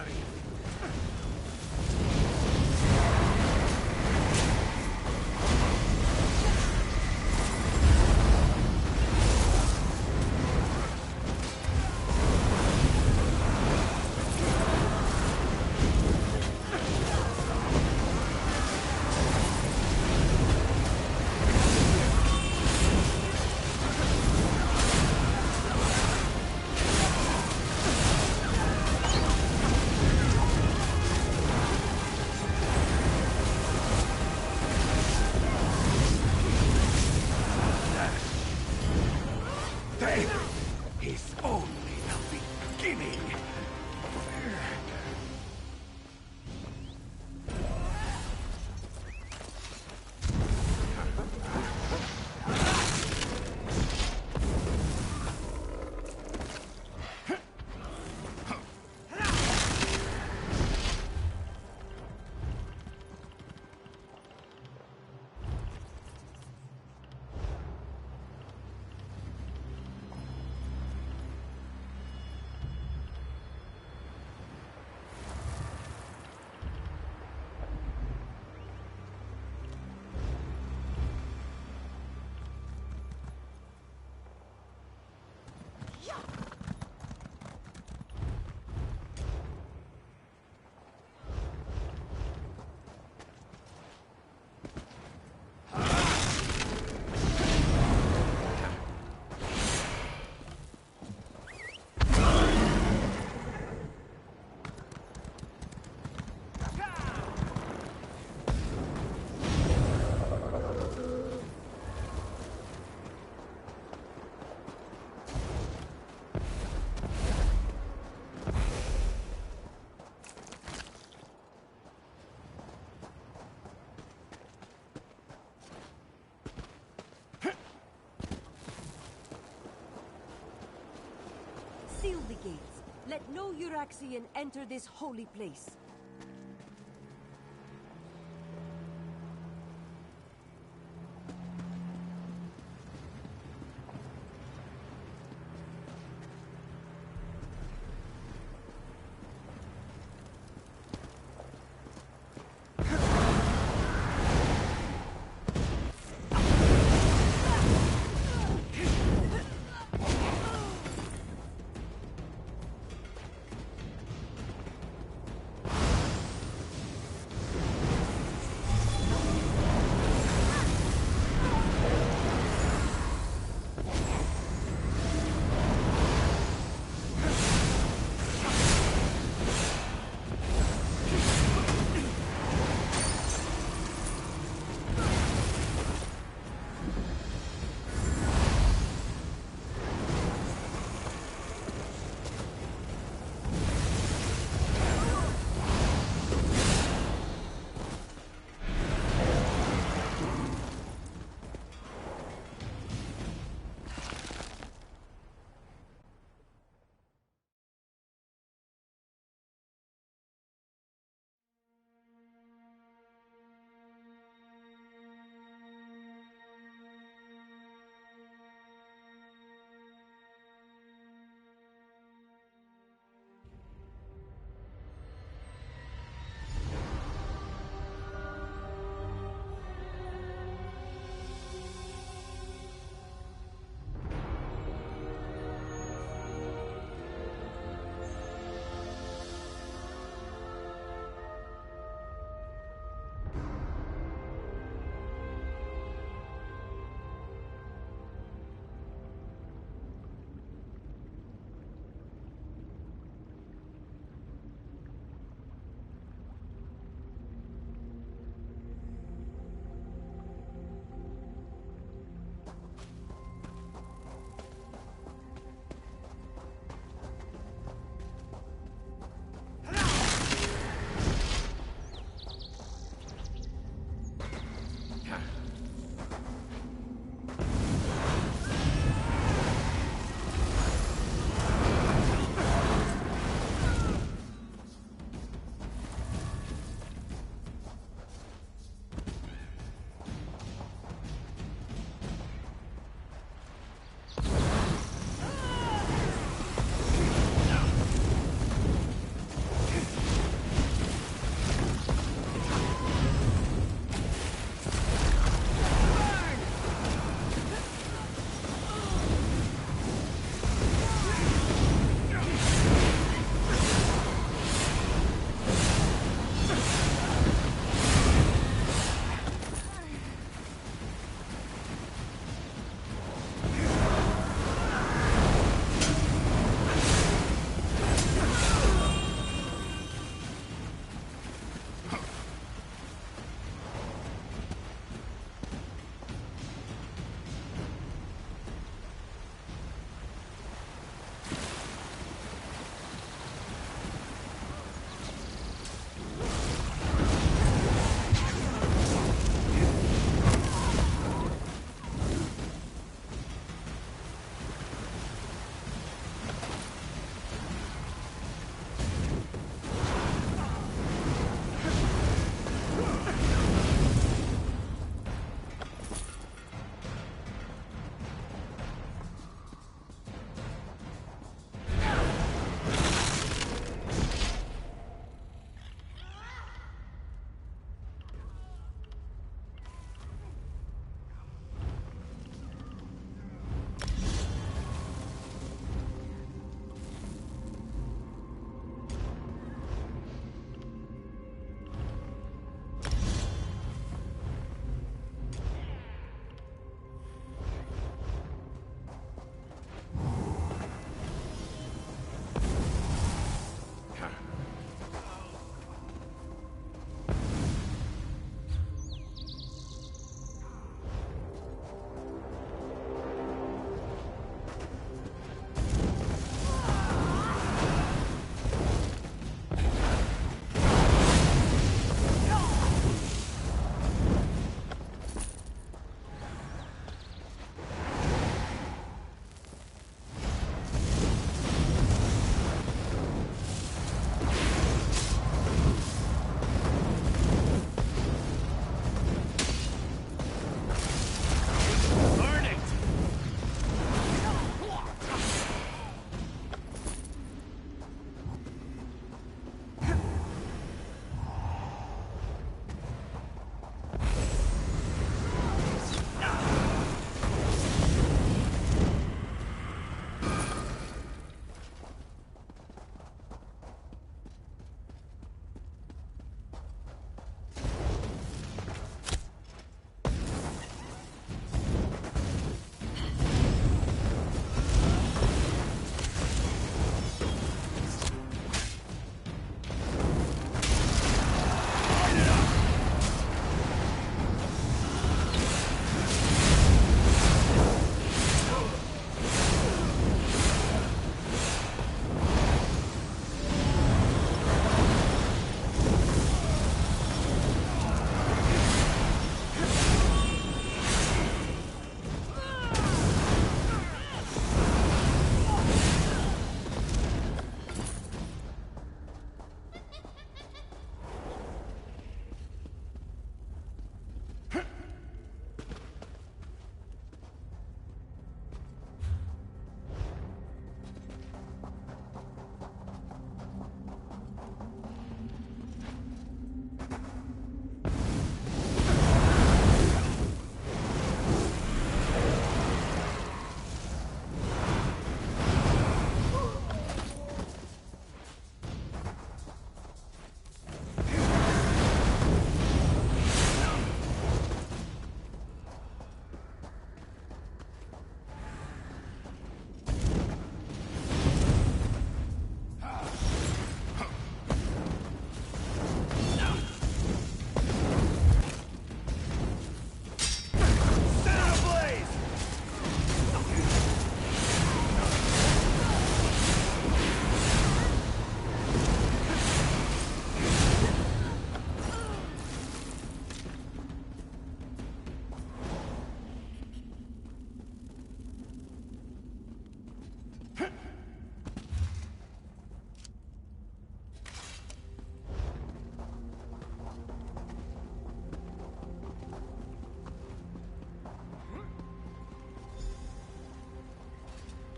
necessary. Is only the beginning. Seal the gates. Let no Euraxian enter this holy place.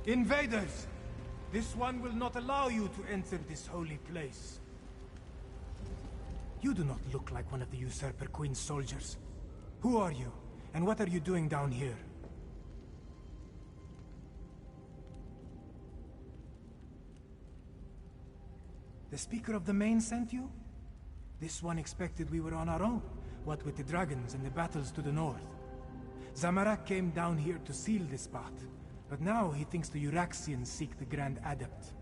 Invaders! This one will not allow you to enter this holy place. You do not look like one of the Usurper Queen's soldiers. Who are you, and what are you doing down here? The Speaker of the Main sent you? This one expected we were on our own, what with the dragons and the battles to the north. Zamorak came down here to seal this spot, but now he thinks the Uraxians seek the Grand Adept.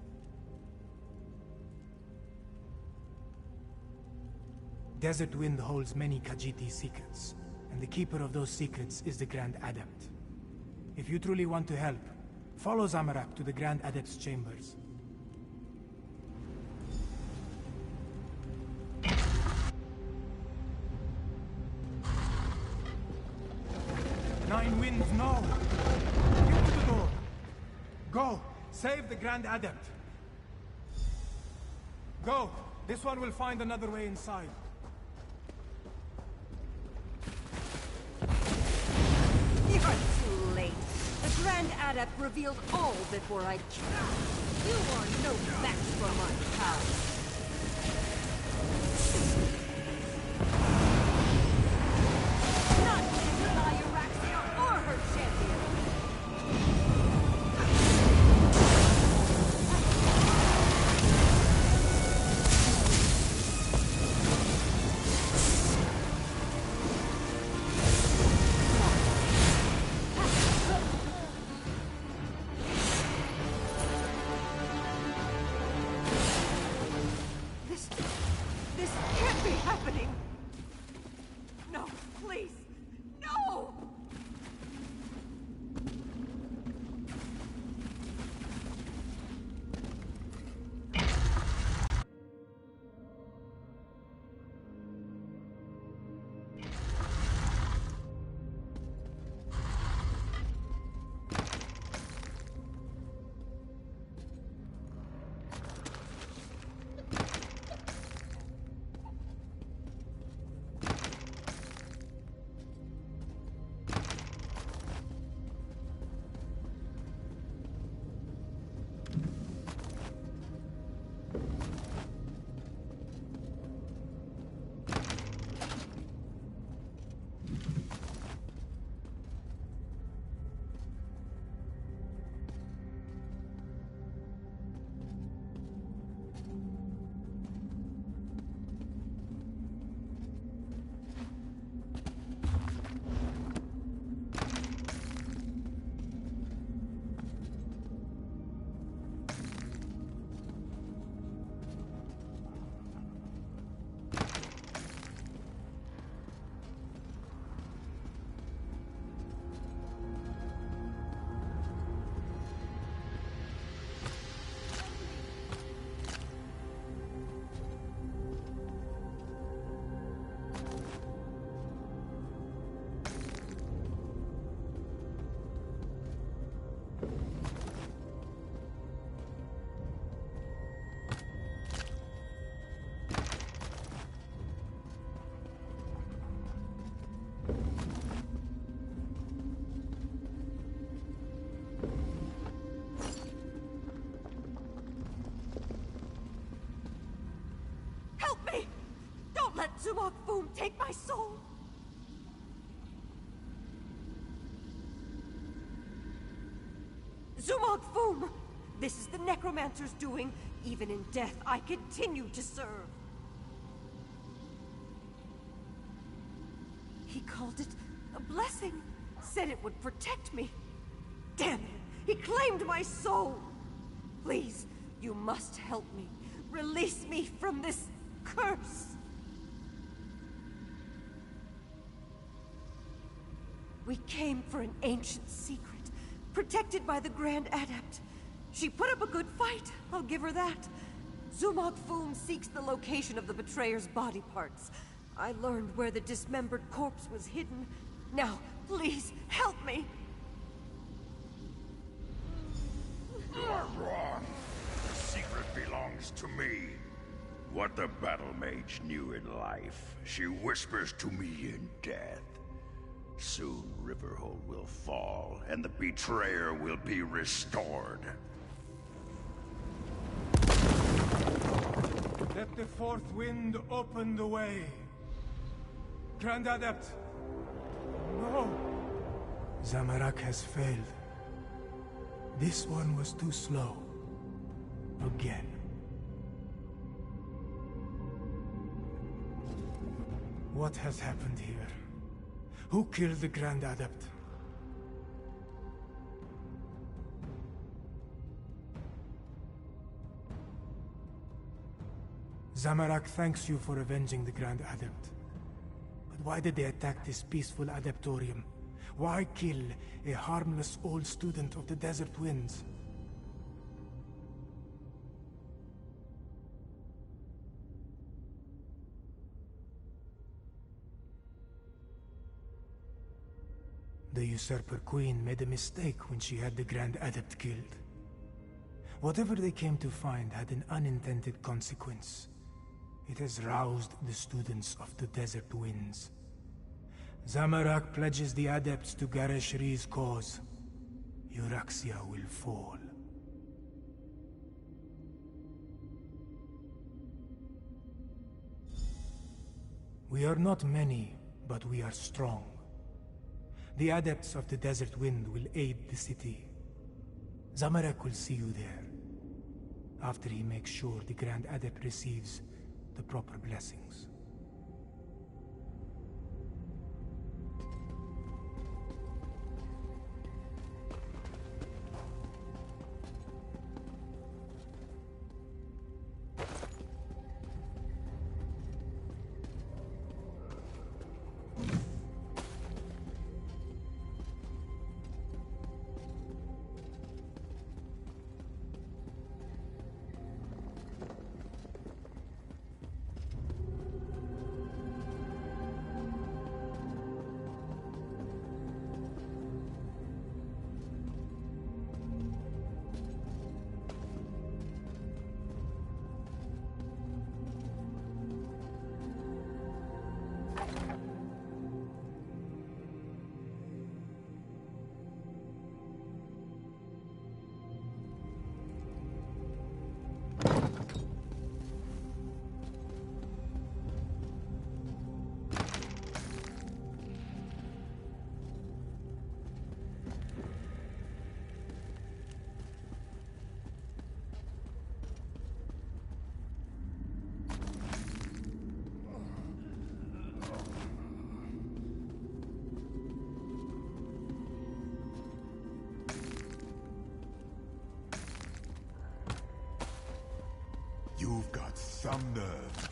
Desert Wind holds many Khajiit secrets, and the keeper of those secrets is the Grand Adept. If you truly want to help, follow Zamorak to the Grand Adept's chambers. Nine Winds, no! Get to the door! Go! Save the Grand Adept! Go! This one will find another way inside. You're too late. The Grand Adept revealed all before I killed. You are no match for my power. Not even by Uraxia or her champion. This can't be happening! No, please! No! Don't let Zumok Foom take my soul! Zumok Foom! This is the Necromancer's doing. Even in death, I continue to serve. He called it a blessing. Said it would protect me. Damn it! He claimed my soul! Please, you must help me. Release me from this curse! We came for an ancient secret, protected by the Grand Adept. She put up a good fight, I'll give her that. Zumok Foom seeks the location of the betrayer's body parts. I learned where the dismembered corpse was hidden. Now, please, help me! You are wrong. The secret belongs to me. What the battle mage knew in life, she whispers to me in death. Soon Riverhold will fall, and the betrayer will be restored. Let the fourth wind open the way. Grand Adept! No! Zamarak has failed. This one was too slow. Again. What has happened here? Who killed the Grand Adept? Zamarak thanks you for avenging the Grand Adept. But why did they attack this peaceful Adeptorium? Why kill a harmless old student of the Desert Winds? The Usurper Queen made a mistake when she had the Grand Adept killed. Whatever they came to find had an unintended consequence. It has roused the students of the Desert Winds. Zamarak pledges the Adepts to Gareshri's cause. Euraxia will fall. We are not many, but we are strong. The Adepts of the Desert Wind will aid the city. Zamarak will see you there, after he makes sure the Grand Adept receives the proper blessings. You've got some nerve.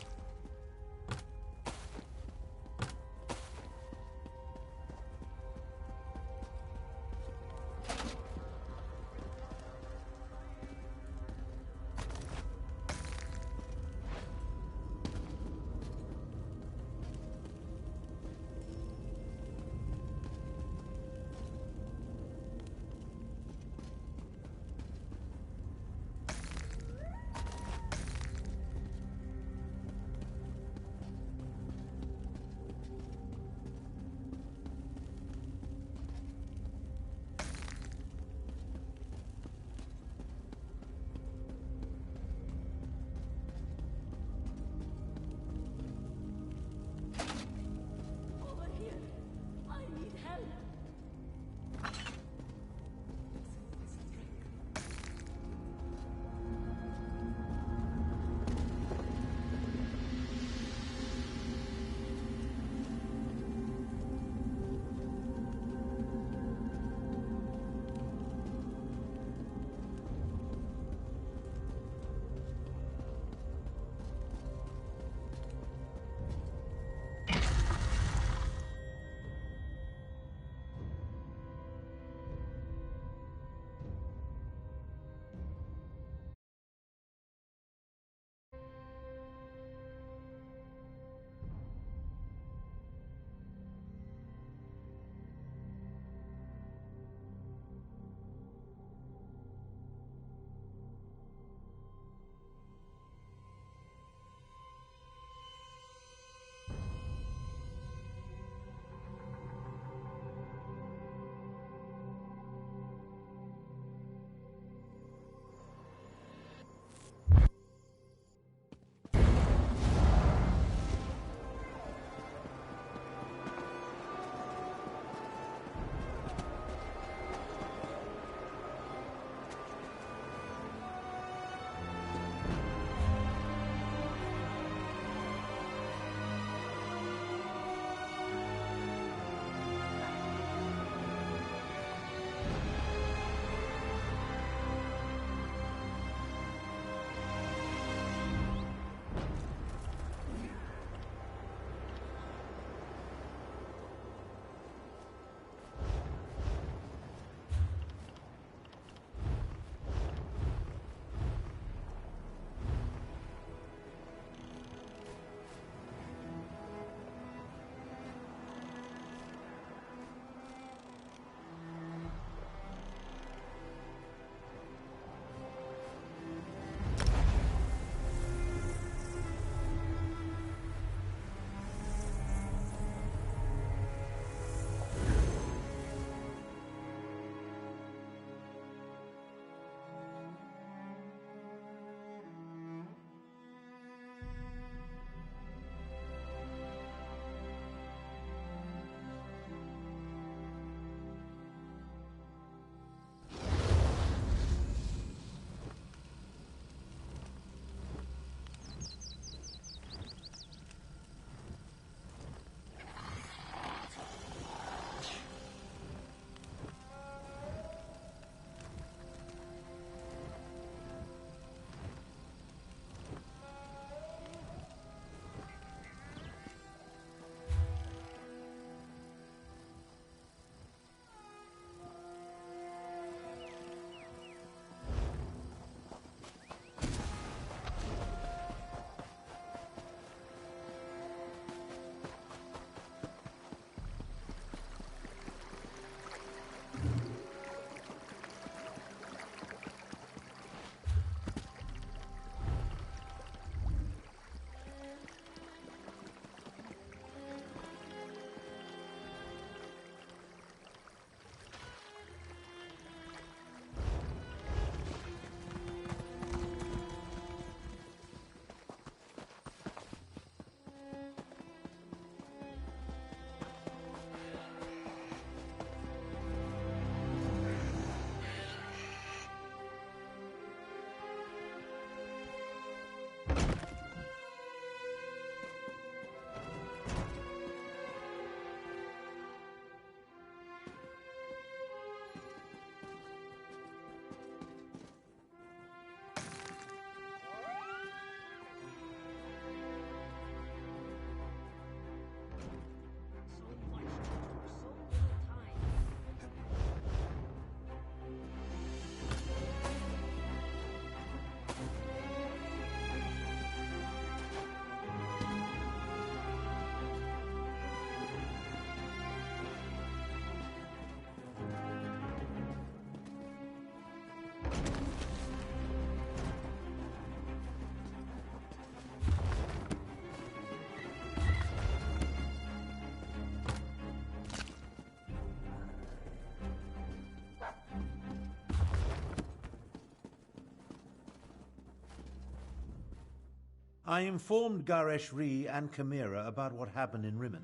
I informed Garesh Ree and Chimera about what happened in Rimmon.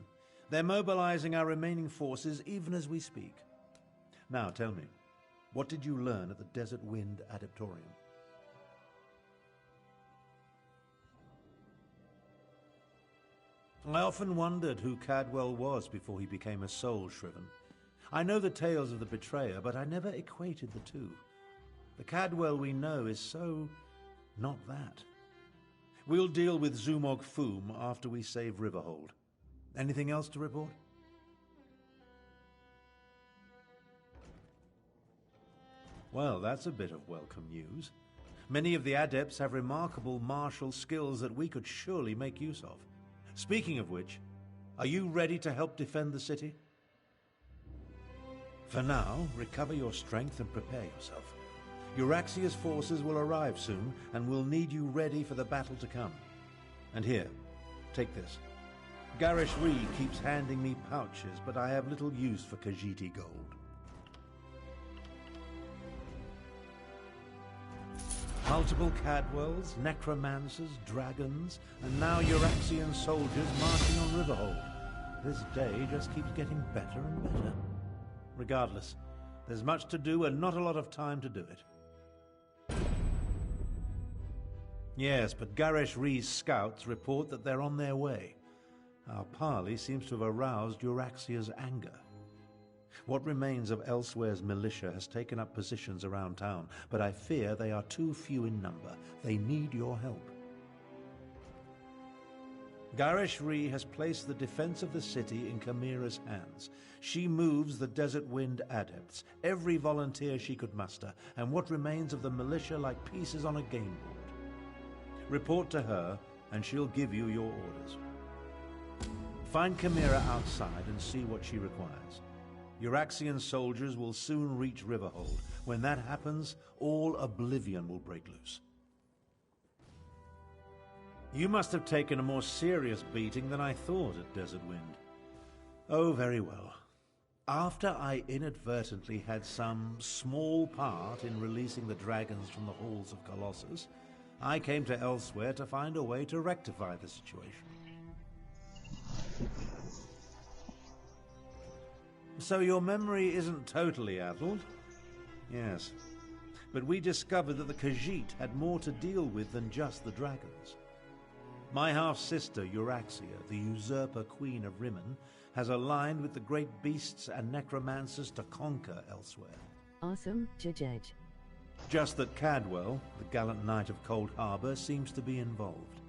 They're mobilizing our remaining forces even as we speak. Now tell me, what did you learn at the Desert Wind Adeptorium? I often wondered who Cadwell was before he became a soul shriven. I know the tales of the betrayer, but I never equated the two. The Cadwell we know is so not that. We'll deal with Zumog Foom after we save Riverhold. Anything else to report? Well, that's a bit of welcome news. Many of the adepts have remarkable martial skills that we could surely make use of. Speaking of which, are you ready to help defend the city? For now, recover your strength and prepare yourself. Euraxia's forces will arrive soon, and we'll need you ready for the battle to come. And here, take this. Garesh Ree keeps handing me pouches, but I have little use for Khajiiti gold. Multiple Cadwells, necromancers, dragons, and now Euraxian soldiers marching on Riverhold. This day just keeps getting better and better. Regardless, there's much to do and not a lot of time to do it. Yes, but Garesh Ree's scouts report that they're on their way. Our parley seems to have aroused Euraxia's anger. What remains of Elsewhere's militia has taken up positions around town, but I fear they are too few in number. They need your help. Garesh Ree has placed the defense of the city in Chimera's hands. She moves the Desert Wind adepts, every volunteer she could muster, and what remains of the militia like pieces on a game board. Report to her, and she'll give you your orders. Find Chimera outside and see what she requires. Euraxian soldiers will soon reach Riverhold. When that happens, all oblivion will break loose. You must have taken a more serious beating than I thought at Desert Wind. Oh, very well. After I inadvertently had some small part in releasing the dragons from the halls of Colossus, I came to Elsewhere to find a way to rectify the situation. So your memory isn't totally addled? Yes. But we discovered that the Khajiit had more to deal with than just the dragons. My half-sister, Euraxia, the usurper queen of Rimmon, has aligned with the great beasts and necromancers to conquer Elsewhere. Awesome, Judge. Just that Cadwell, the gallant knight of Cold Harbor, seems to be involved.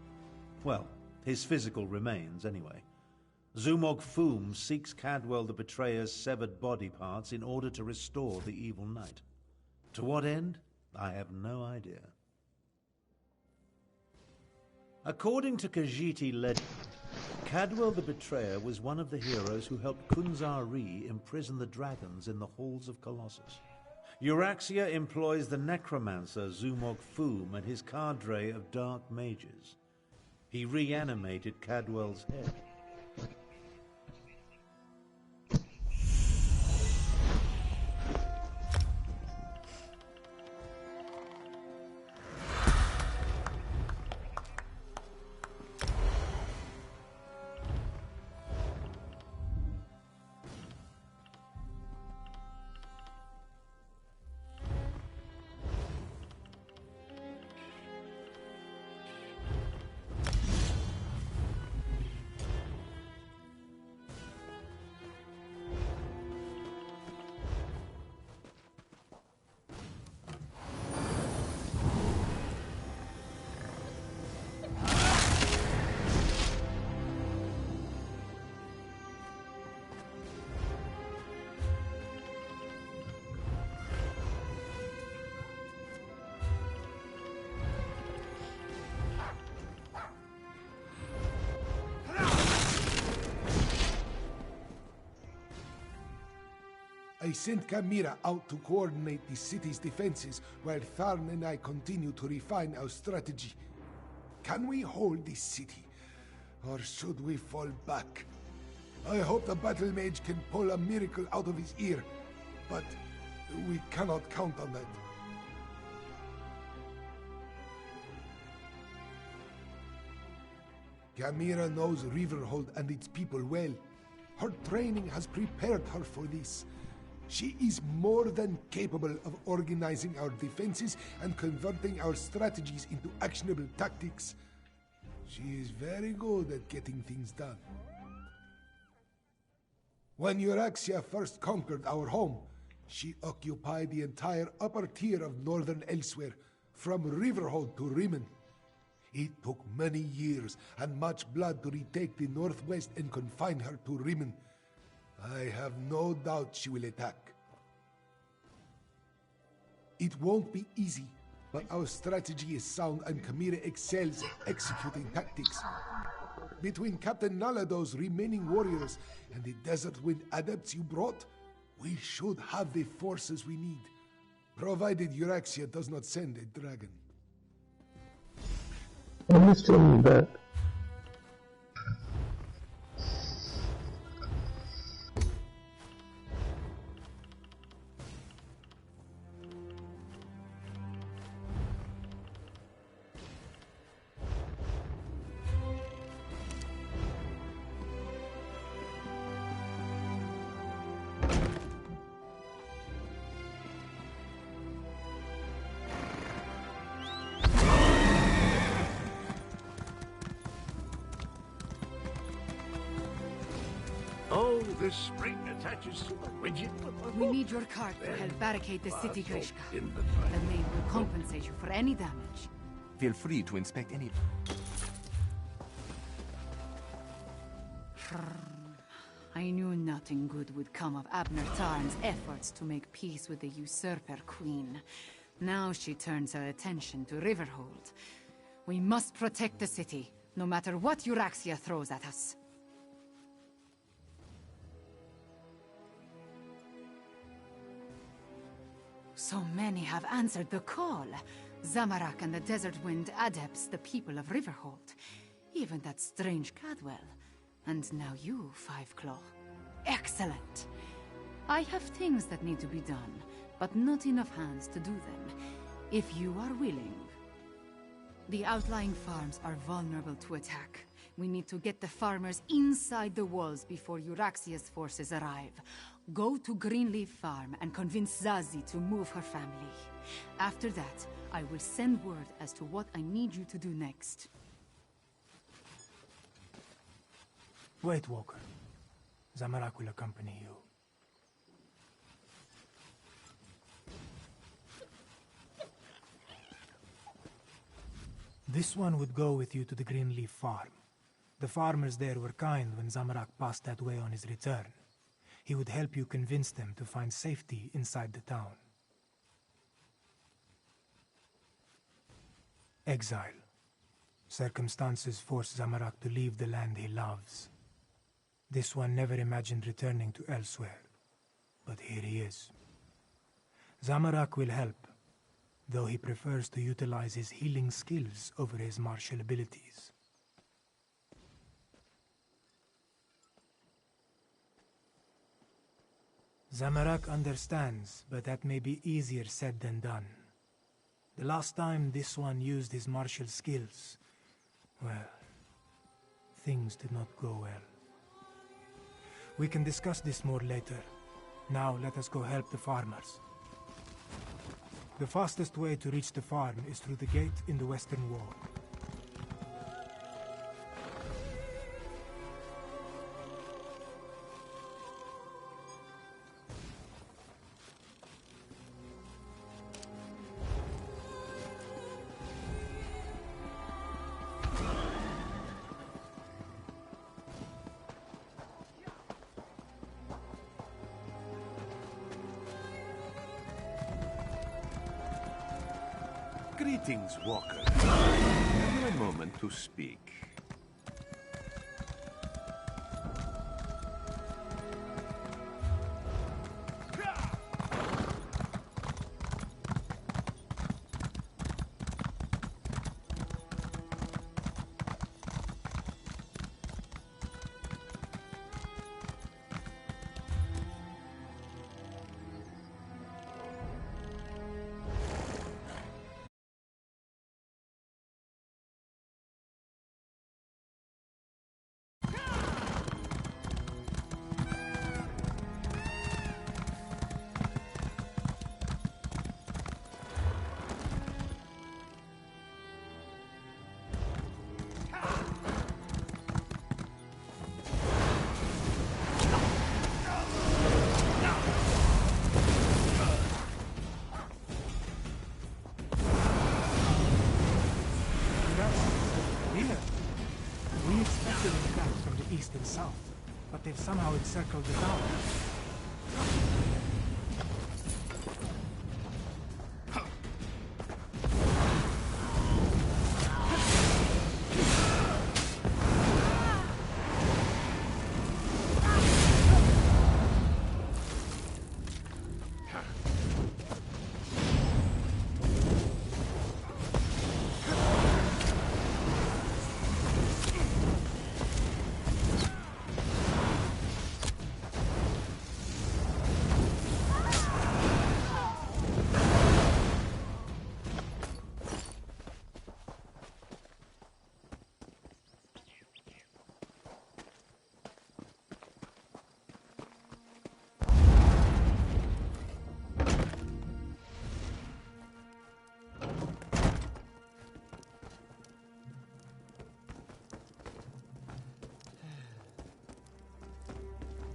Well, his physical remains, anyway. Zumog Foom seeks Cadwell the Betrayer's severed body parts in order to restore the evil knight. To what end? I have no idea. According to Khajiiti legend, Cadwell the Betrayer was one of the heroes who helped Kunzar Ree imprison the dragons in the halls of Colossus. Euraxia employs the necromancer Zumog Foom and his cadre of dark mages. He reanimated Cadwell's head. I sent Chimera out to coordinate the city's defenses while Tharn and I continue to refine our strategy. Can we hold this city, or should we fall back? I hope the battle mage can pull a miracle out of his ear, but we cannot count on that. Gamira knows Riverhold and its people well. Her training has prepared her for this. She is more than capable of organizing our defenses and converting our strategies into actionable tactics. She is very good at getting things done. When Euraxia first conquered our home, she occupied the entire upper tier of northern Elsewhere, from Riverhold to Riemann. It took many years and much blood to retake the northwest and confine her to Riemann. I have no doubt she will attack. It won't be easy, but our strategy is sound and Kamira excels at executing tactics. Between Captain Nalado's remaining warriors and the Desert Wind adepts you brought, we should have the forces we need, provided Euraxia does not send a dragon. I'm just telling you that. Oh, this spring attaches to the widget. We need your cart to help barricade the city, Grishka. In The maid will compensate you for any damage. Feel free to inspect any... I knew nothing good would come of Abner Tarn's efforts to make peace with the usurper queen. Now she turns her attention to Riverhold. We must protect the city, no matter what Euraxia throws at us. So many have answered the call. Zamorak and the Desert Wind adepts, the people of Riverhold. Even that strange Cadwell. And now you, Five Claw. Excellent! I have things that need to be done, but not enough hands to do them. If you are willing. The outlying farms are vulnerable to attack. We need to get the farmers inside the walls before Euraxia's forces arrive. Go to Greenleaf Farm and convince Zazie to move her family. After that, I will send word as to what I need you to do next. Wait, Walker. Zamorak will accompany you. This one would go with you to the Greenleaf Farm. The farmers there were kind when Zamorak passed that way on his return. He would help you convince them to find safety inside the town. Exile. Circumstances force Zamorak to leave the land he loves. This one never imagined returning to Elsewhere, but here he is. Zamorak will help, though he prefers to utilize his healing skills over his martial abilities. Zamorak understands, but that may be easier said than done. The last time this one used his martial skills, well, things did not go well. We can discuss this more later. Now let us go help the farmers. The fastest way to reach the farm is through the gate in the western wall. Greetings, Walker. Have you a moment to speak? expected an attack from the east and south, but they've somehow encircled the town.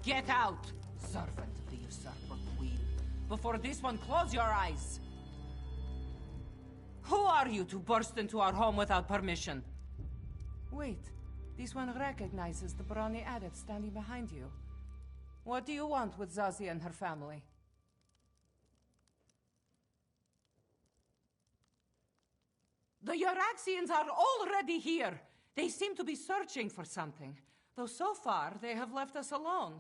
Get out, servant of the usurper queen. Before this one, close your eyes. Who are you to burst into our home without permission? Wait, this one recognizes the brawny adept standing behind you. What do you want with Zazie and her family? The Euraxians are already here. They seem to be searching for something, though so far they have left us alone.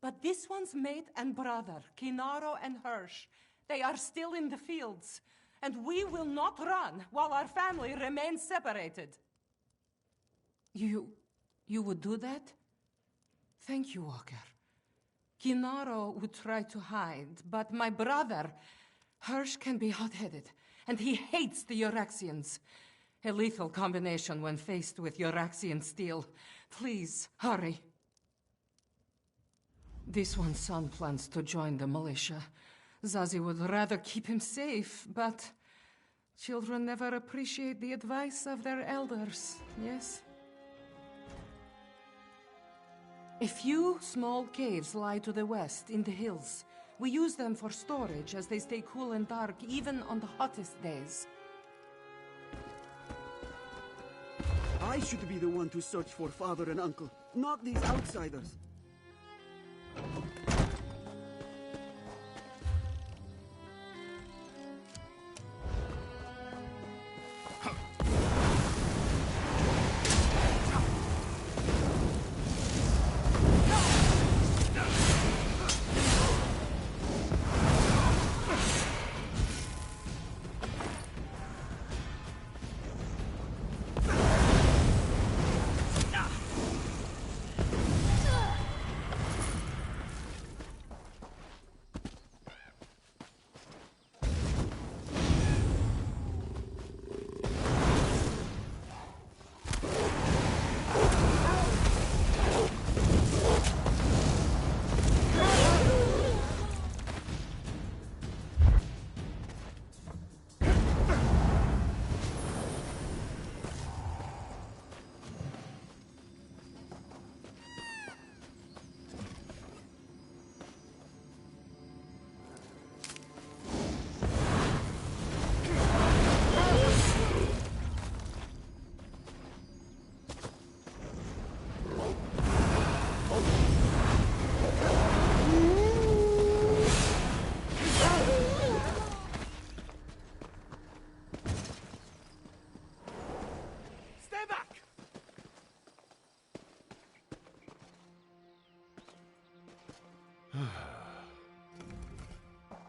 But this one's mate and brother, Kinaro and Hirsch, they are still in the fields, and we will not run while our family remains separated. You would do that? Thank you, Walker. Kinaro would try to hide, but my brother, Hirsch, can be hot-headed, and he hates the Euraxians. A lethal combination when faced with Euraxian steel. Please, hurry. This one's son plans to join the militia. Zazie would rather keep him safe, but children never appreciate the advice of their elders, yes? A few small caves lie to the west, in the hills. We use them for storage as they stay cool and dark, even on the hottest days. I should be the one to search for father and uncle, not these outsiders.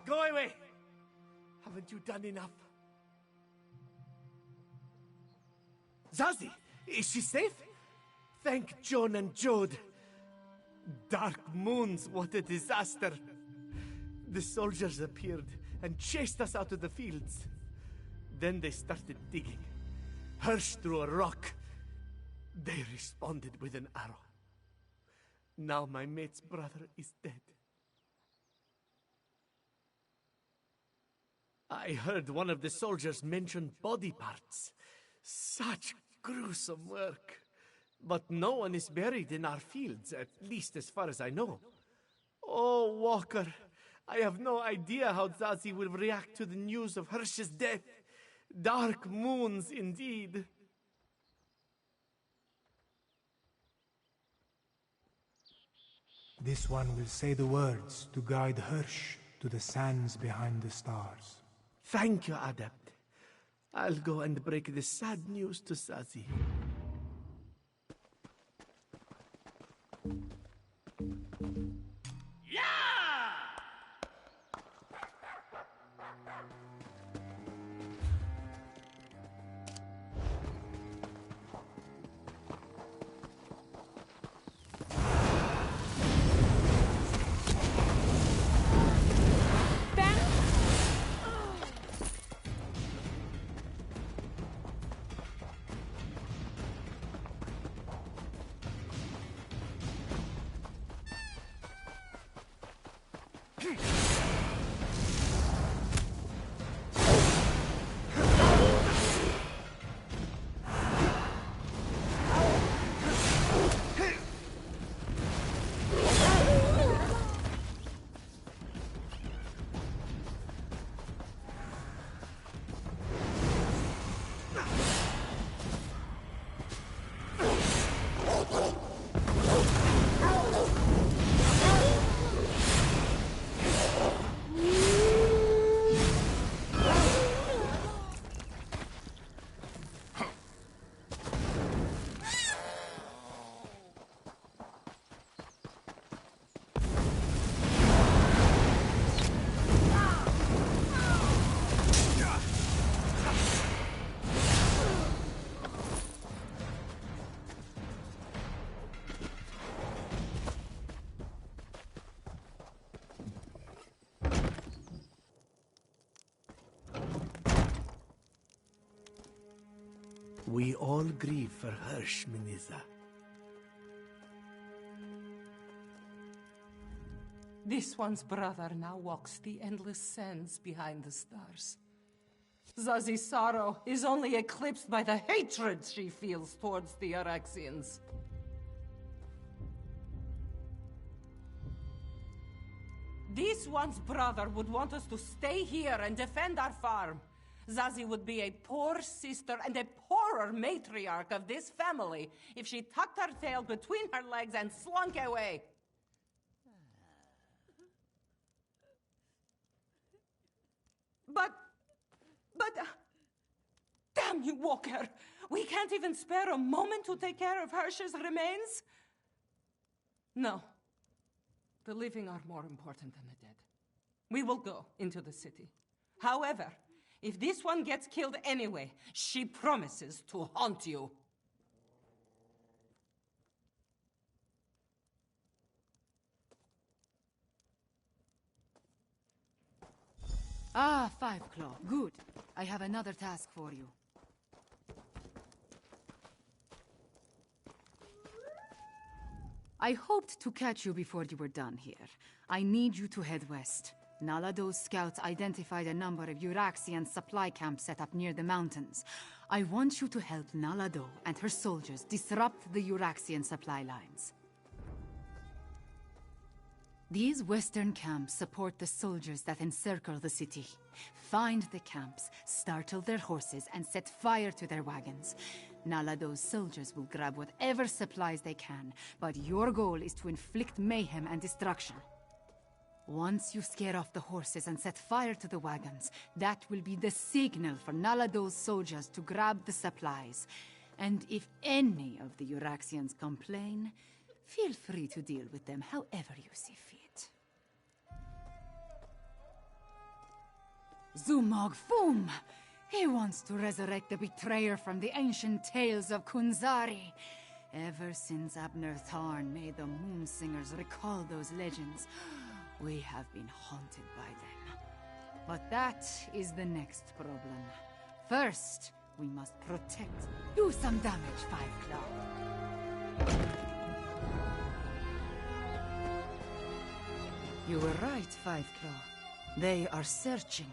Go away! Haven't you done enough? Zazie! Is she safe? Thank Joan and Jode. Dark moons, what a disaster! The soldiers appeared and chased us out of the fields. Then they started digging. Hirsch threw a rock. They responded with an arrow. Now my mate's brother is dead. I heard one of the soldiers mention body parts. Such gruesome work. But no one is buried in our fields, at least as far as I know. Oh, Walker, I have no idea how Zazie will react to the news of Hirsch's death. Dark moons indeed. This one will say the words to guide Hirsch to the sands behind the stars. Thank you, Adept. I'll go and break the sad news to Zazie. We all grieve for Hirsch, Miniza. This one's brother now walks the endless sands behind the stars. Zazie's sorrow is only eclipsed by the hatred she feels towards the Araxians. This one's brother would want us to stay here and defend our farm. Zazie would be a poor sister and a poorer matriarch of this family if she tucked her tail between her legs and slunk away. But, damn you, Walker! We can't even spare a moment to take care of Hirsch's remains? No. The living are more important than the dead. We will go into the city. However, if this one gets killed anyway, she promises to haunt you. Ah, Five Claw. Good. I have another task for you. I hoped to catch you before you were done here. I need you to head west. Nalado's scouts identified a number of Euraxian supply camps set up near the mountains. I want you to help Nalado and her soldiers disrupt the Euraxian supply lines. These western camps support the soldiers that encircle the city. Find the camps, startle their horses, and set fire to their wagons. Nalado's soldiers will grab whatever supplies they can, but your goal is to inflict mayhem and destruction. Once you scare off the horses and set fire to the wagons, that will be the signal for Nalado's soldiers to grab the supplies. And if any of the Euraxians complain, feel free to deal with them however you see fit. Zumog Fum! He wants to resurrect the betrayer from the ancient tales of Kunzari. Ever since Abner Tharn made the Moonsingers recall those legends, we have been haunted by them. But that is the next problem. First, we must protect. Do some damage, Five Claw. You were right, Five Claw. They are searching.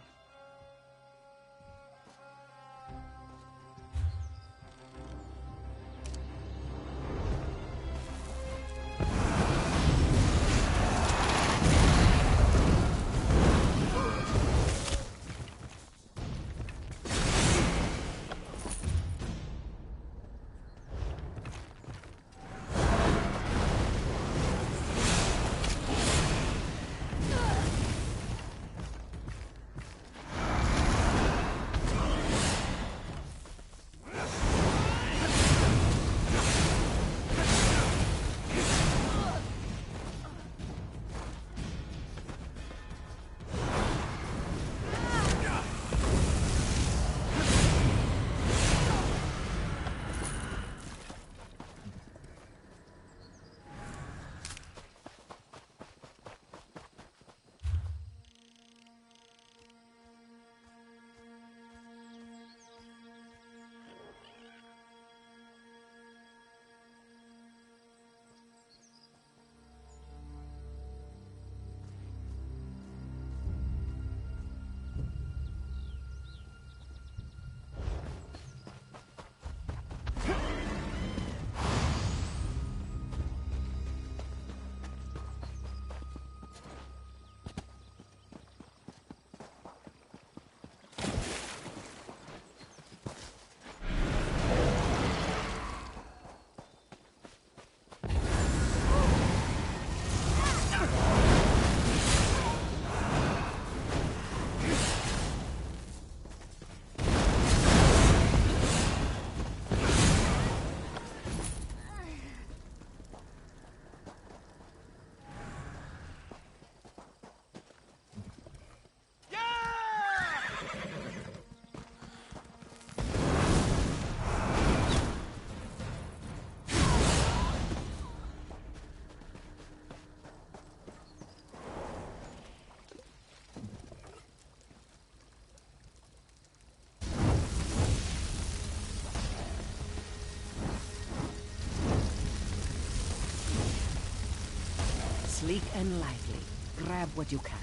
sleek and lively. Grab what you can.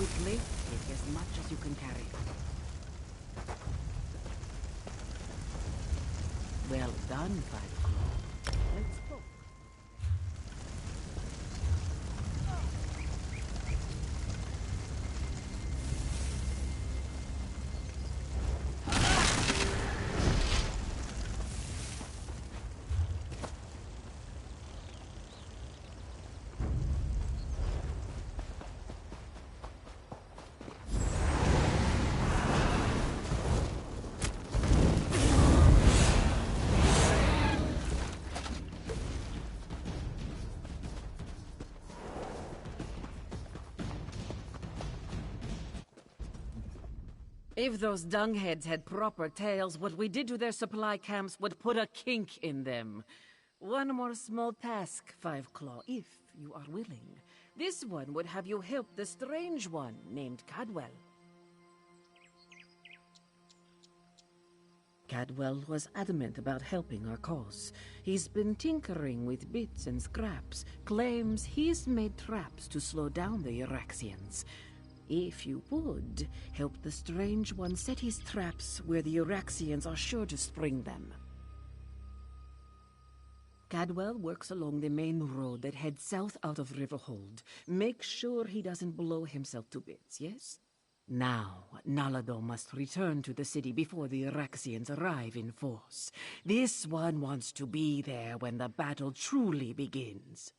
Quickly, take as much as you can carry. Well done, 5 Claw. Let's go. If those dungheads had proper tails, what we did to their supply camps would put a kink in them. One more small task, 5 Claw, if you are willing. This one would have you help the strange one named Cadwell. Cadwell was adamant about helping our cause. He's been tinkering with bits and scraps, claims he's made traps to slow down the Iraxians. If you would, help the strange one set his traps where the Iraxians are sure to spring them. Cadwell works along the main road that heads south out of Riverhold. Make sure he doesn't blow himself to bits, yes? Now, Nalado must return to the city before the Iraxians arrive in force. This one wants to be there when the battle truly begins.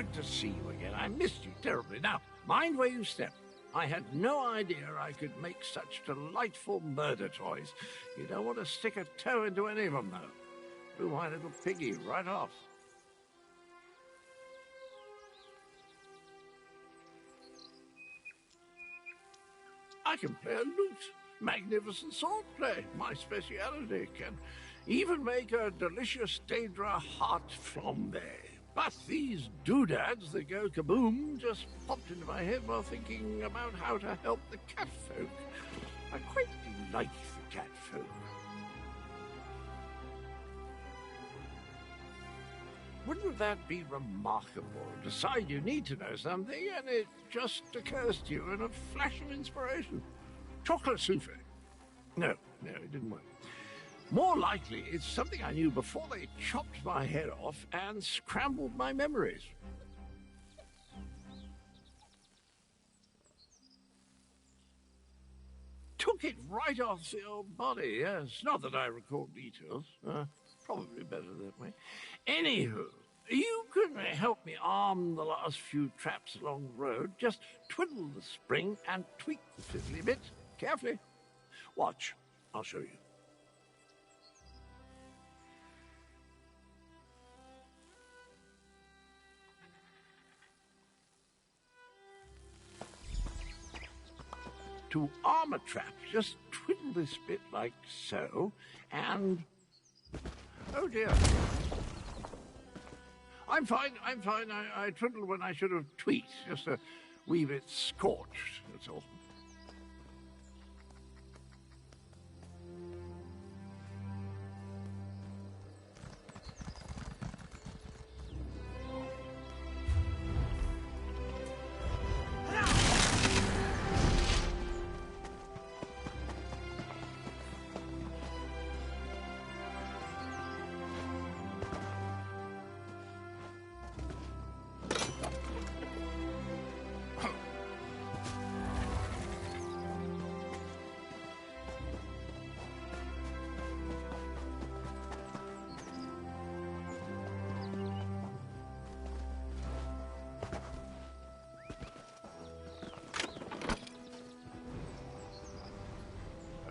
good to see you again. I missed you terribly. Now, mind where you step. I had no idea I could make such delightful murder toys. You don't want to stick a toe into any of them, though. Blew my little piggy right off. I can play a lute. Magnificent swordplay, my speciality. Can even make a delicious Daedra heart flambe. But these doodads that go kaboom just popped into my head while thinking about how to help the catfolk. I quite like the catfolk. Wouldn't that be remarkable? Decide you need to know something, and it just occurs to you in a flash of inspiration. Chocolate souffle. No, it didn't work. More likely, it's something I knew before they chopped my head off and scrambled my memories. Took it right off the old body, yes. Not that I recall details. Probably better that way. Anywho, you can help me arm the last few traps along the road. Just twiddle the spring and tweak the fiddly bit. Carefully. Watch. I'll show you. To arm a trap, just twiddle this bit like so, and... Oh dear. I'm fine. I twiddled when I should have tweaked. Just a wee bit scorched, that's all.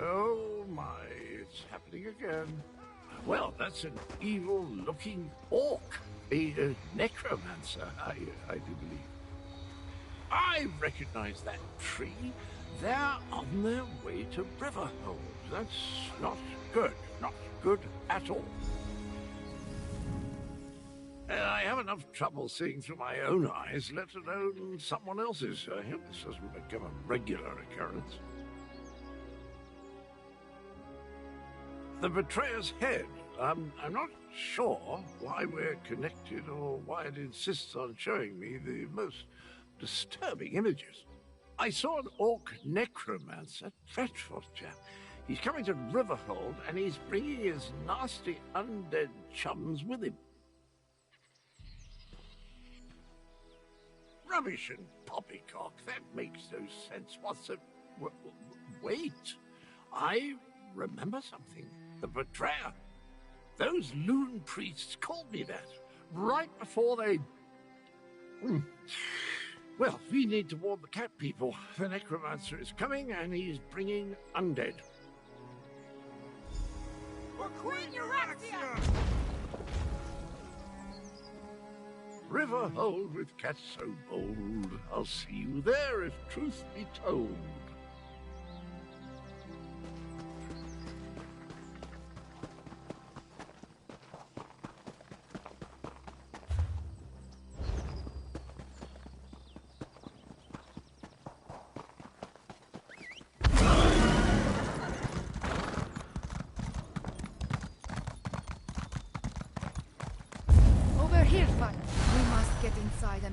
Oh my, it's happening again. Well, that's an evil-looking orc. A necromancer, I do believe. I recognize that tree. They're on their way to Riverhold. That's not good. Not good at all. And I have enough trouble seeing through my own eyes, let alone someone else's. I hope this doesn't become a regular occurrence. The Betrayer's head. I'm not sure why we're connected or why it insists on showing me the most disturbing images. I saw an orc necromancer, dreadful chap. He's coming to Riverhold and he's bringing his nasty undead chums with him. Rubbish and poppycock, that makes no sense. What's the... Wait, I remember something. The Betrayer. Those loon priests called me that, right before they... Well, we need to warn the cat people. The necromancer is coming, and he's bringing undead. For Queen Euraxia! Riverhold with cats so bold. I'll see you there if truth be told.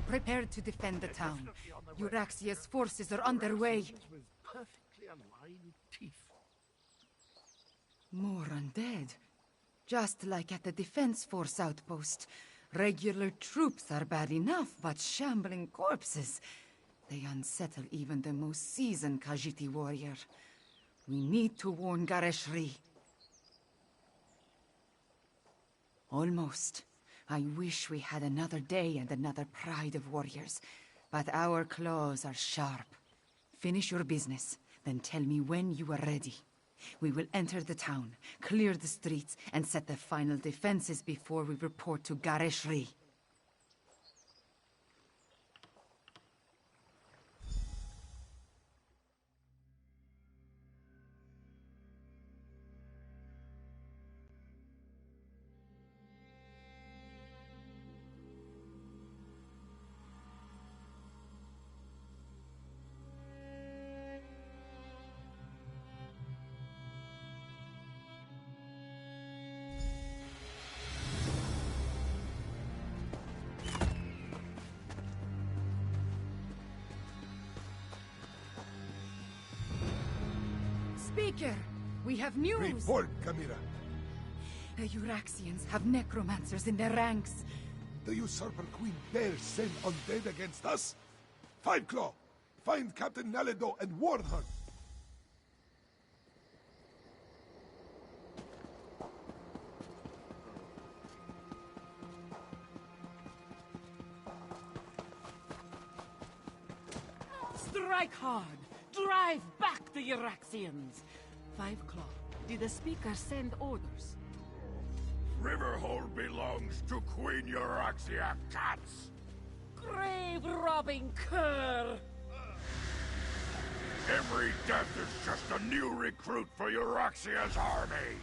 Prepared to defend the town. Euraxia's forces are underway. With perfectly aligned teeth. More undead. Just like at the Defense Force outpost. Regular troops are bad enough, but shambling corpses. They unsettle even the most seasoned Khajiit warrior. We need to warn Gareshri. Almost. I wish we had another day and another pride of warriors, but our claws are sharp. Finish your business, then tell me when you are ready. We will enter the town, clear the streets, and set the final defenses before we report to Gareshri. Speaker, we have news! Report, Camira. The Euraxians have necromancers in their ranks. The usurper queen dares send undead against us? Five Claw, find Captain Naledo and warn her. Strike hard! Drive back the Euraxians! Five Claw, did the speaker send orders? Riverhold belongs to Queen Euraxia Cats! Grave-robbing cur! Every death is just a new recruit for Euraxia's army!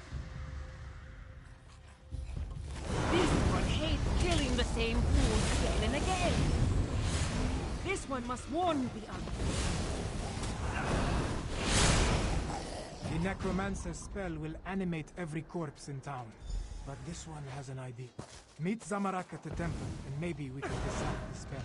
This one hates killing the same fools again and again! This one must warn the others. The necromancer's spell will animate every corpse in town. But this one has an idea. Meet Zamarak at the temple, and maybe we can disarm the spell.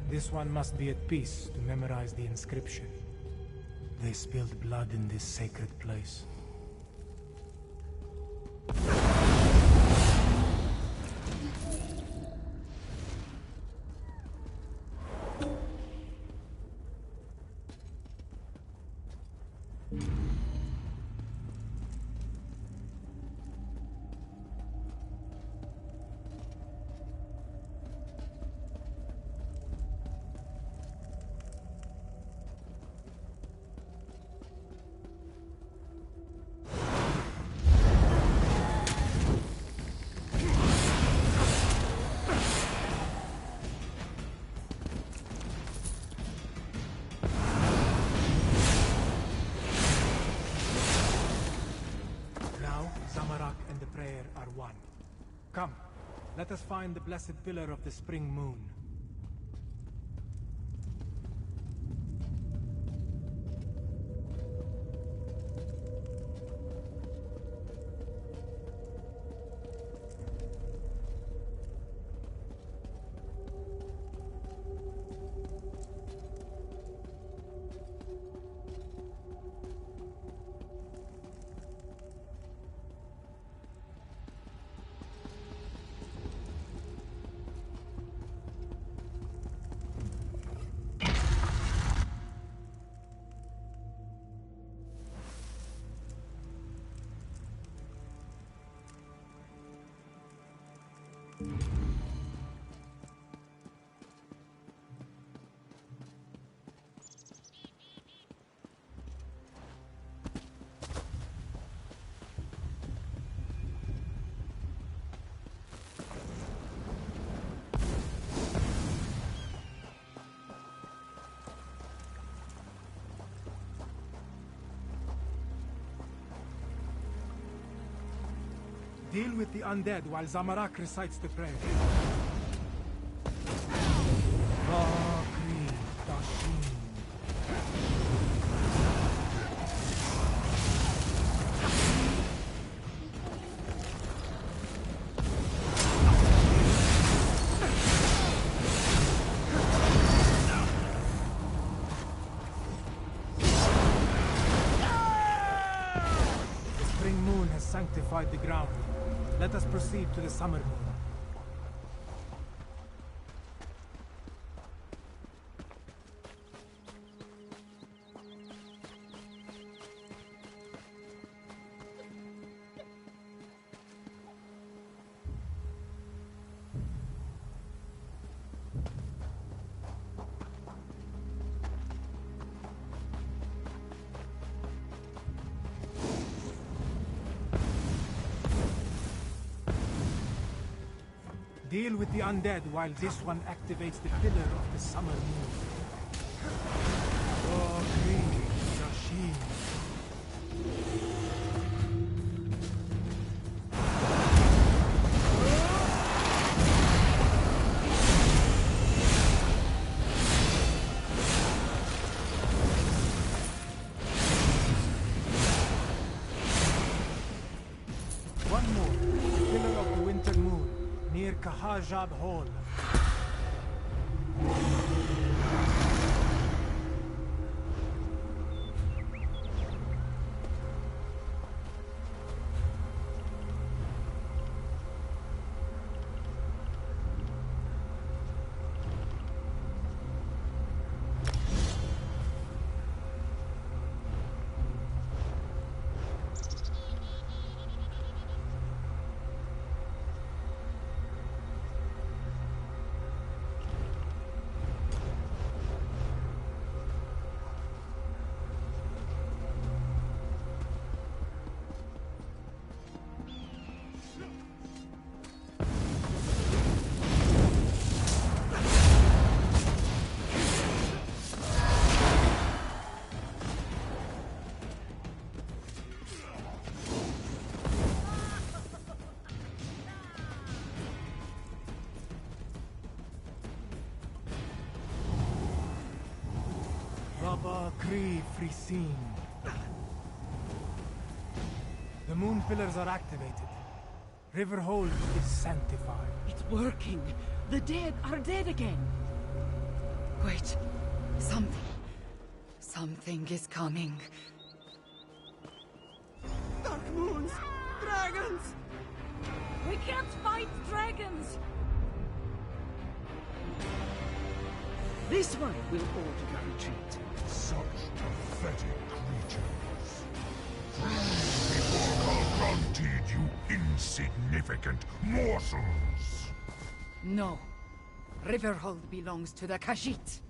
This one must be at peace to memorize the inscription. They spilled blood in this sacred place. Come, let us find the blessed pillar of the spring moon. Deal with the undead while Zamarak recites the prayer. Vakri Dashin. The spring moon has sanctified the ground. Let us proceed to the summer moon. Deal with the undead while this one activates the pillar of the summer moon. Oh, green, Yashin. One more, the pillar of the winter moon. Near Kahajab Hall. Kri Frisin. The moon pillars are activated. Riverhold is sanctified. It's working. The dead are dead again. Wait. Something is coming. Dark moons! Dragons! We can't fight dragons! This one will order the retreat. Such pathetic creatures. Before confronted, you insignificant morsels! No. Riverhold belongs to the Khajiit.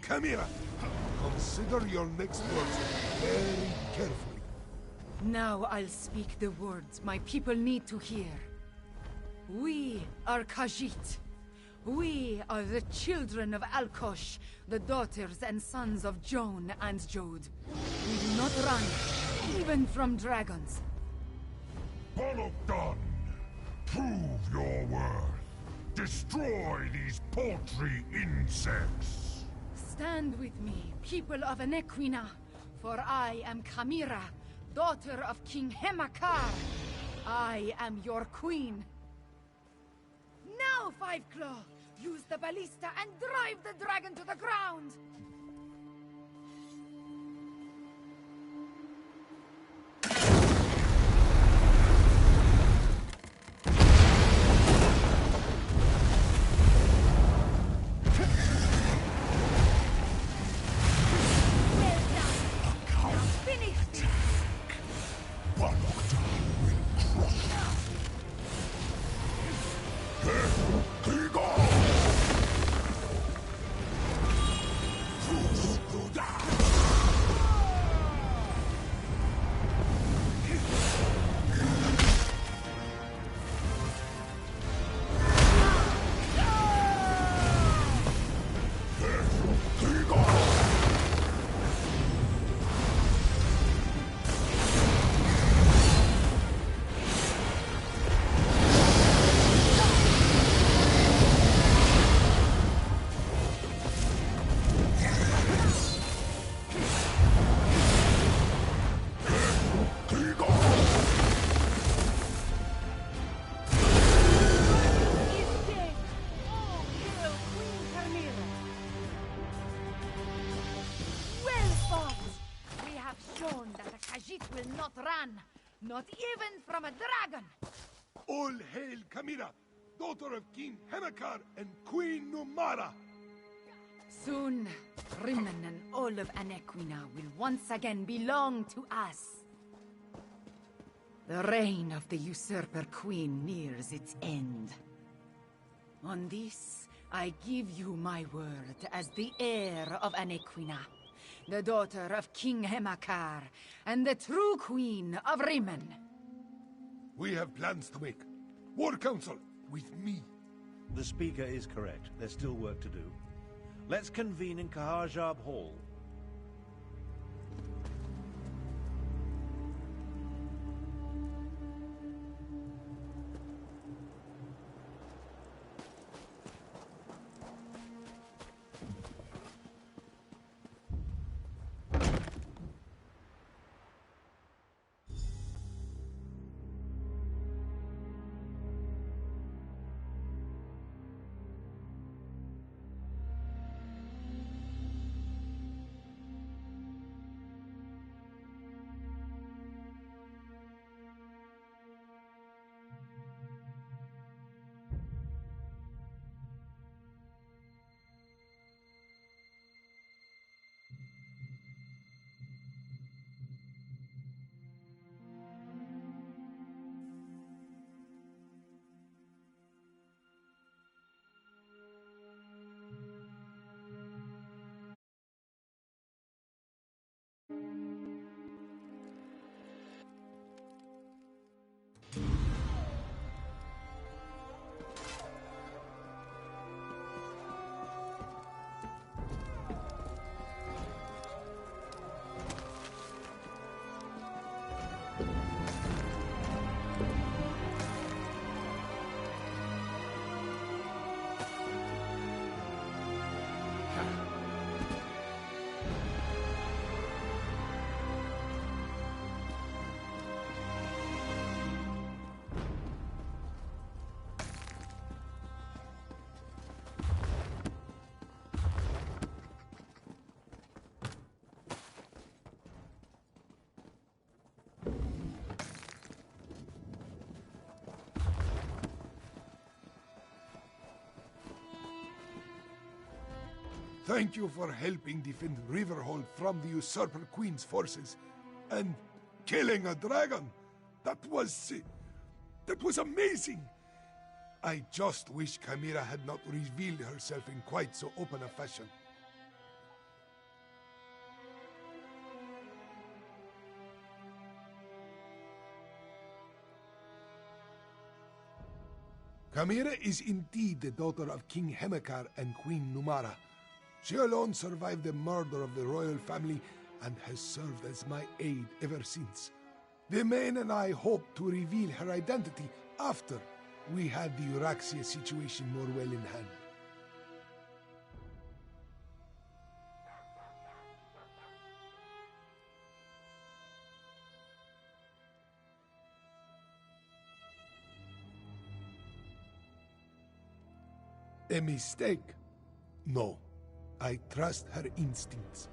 Kamira, consider your next words very carefully. Now I'll speak the words my people need to hear. We are Khajiit. We are the children of Alkosh, the daughters and sons of Joan and Jode. We do not run, even from dragons. Bologdan, prove your worth. Destroy these paltry insects. Stand with me, people of Anequina, for I am Kamira, daughter of King Hemakar. I am your queen. Now, Five Claw! Use the ballista and drive the dragon to the ground! not even from a dragon! All hail Kamira, daughter of King Hemakar and Queen Numara! Soon, Rimmon and all of Anequina will once again belong to us. The reign of the usurper queen nears its end. On this, I give you my word as the heir of Anequina, the daughter of King Hemakar, and the true queen of Rimmon. We have plans to make. War Council, with me. The speaker is correct. There's still work to do. Let's convene in Kahajab Hall. Thank you for helping defend Riverhold from the Usurper Queen's forces. And killing a dragon. That was amazing. I just wish Kamira had not revealed herself in quite so open a fashion. Kamira is indeed the daughter of King Hemakar and Queen Numara. She alone survived the murder of the royal family and has served as my aide ever since. The men and I hope to reveal her identity after we had the Euraxia situation more well in hand. A mistake? No. I trust her instincts.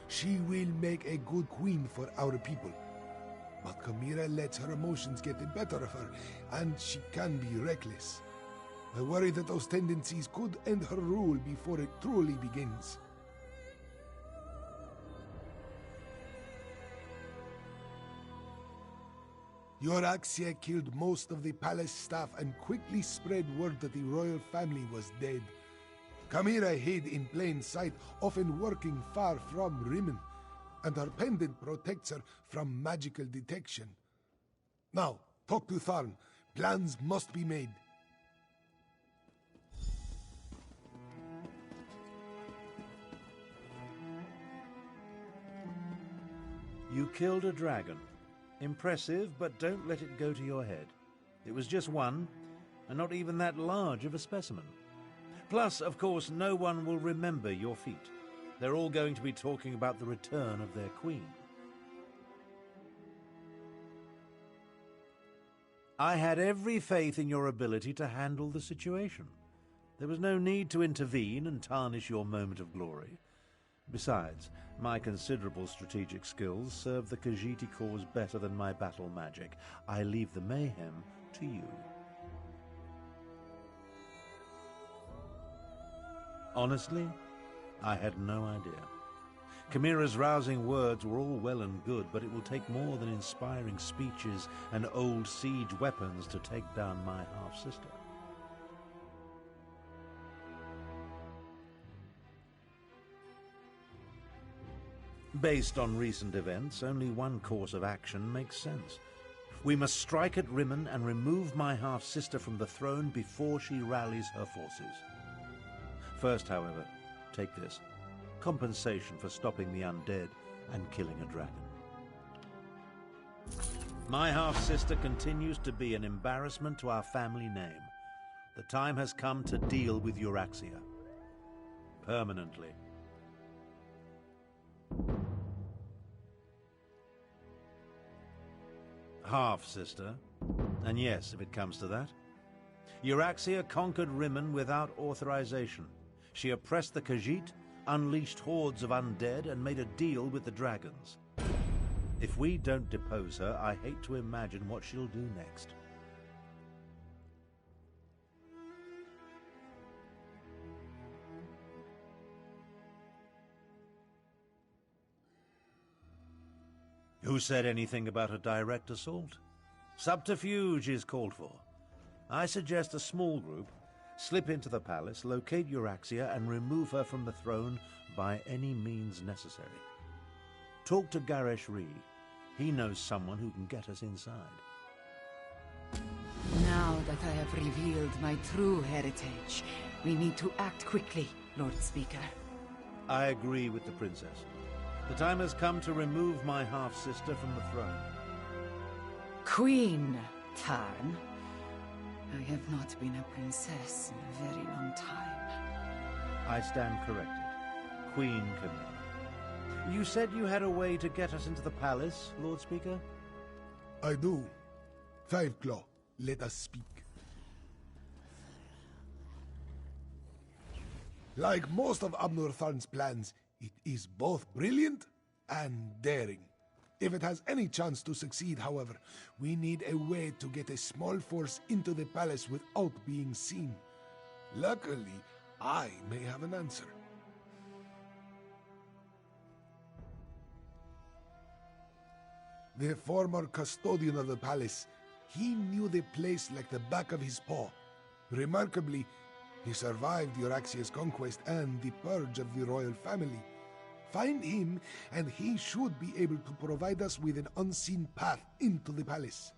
She will make a good queen for our people. But Kamira lets her emotions get the better of her, and she can be reckless. I worry that those tendencies could end her rule before it truly begins. Euraxia killed most of the palace staff and quickly spread word that the royal family was dead. Kamira hid in plain sight, often working far from Rimmon, and her pendant protects her from magical detection. Now, talk to Tharn. Plans must be made. You killed a dragon. Impressive, but don't let it go to your head. It was just one, and not even that large of a specimen. Plus, of course, no one will remember your feat. They're all going to be talking about the return of their queen. I had every faith in your ability to handle the situation. There was no need to intervene and tarnish your moment of glory. Besides, my considerable strategic skills serve the Khajiit cause better than my battle magic. I leave the mayhem to you. Honestly, I had no idea. Chimera's rousing words were all well and good, but it will take more than inspiring speeches and old siege weapons to take down my half-sister. Based on recent events, only one course of action makes sense. We must strike at Rimmon and remove my half-sister from the throne before she rallies her forces. First, however, take this. Compensation for stopping the undead and killing a dragon. My half-sister continues to be an embarrassment to our family name. The time has come to deal with Euraxia. Permanently. Half-sister. And yes, if it comes to that. Euraxia conquered Rimmon without authorization. She oppressed the Khajiit, unleashed hordes of undead, and made a deal with the dragons. If we don't depose her, I hate to imagine what she'll do next. Who said anything about a direct assault? Subterfuge is called for. I suggest a small group slip into the palace, locate Euraxia, and remove her from the throne by any means necessary. Talk to Garesh Ree. He knows someone who can get us inside. Now that I have revealed my true heritage, we need to act quickly, Lord Speaker. I agree with the princess. The time has come to remove my half-sister from the throne. Queen Tarn. I have not been a princess in a very long time. I stand corrected. Queen Camilla. You said you had a way to get us into the palace, Lord Speaker? I do. Five Claw, let us speak. Like most of Abnur Tharn's plans, it is both brilliant and daring. If it has any chance to succeed, however, we need a way to get a small force into the palace without being seen. Luckily, I may have an answer. The former custodian of the palace, he knew the place like the back of his paw. Remarkably, he survived Euraxia's conquest and the purge of the royal family. Find him, and he should be able to provide us with an unseen path into the palace.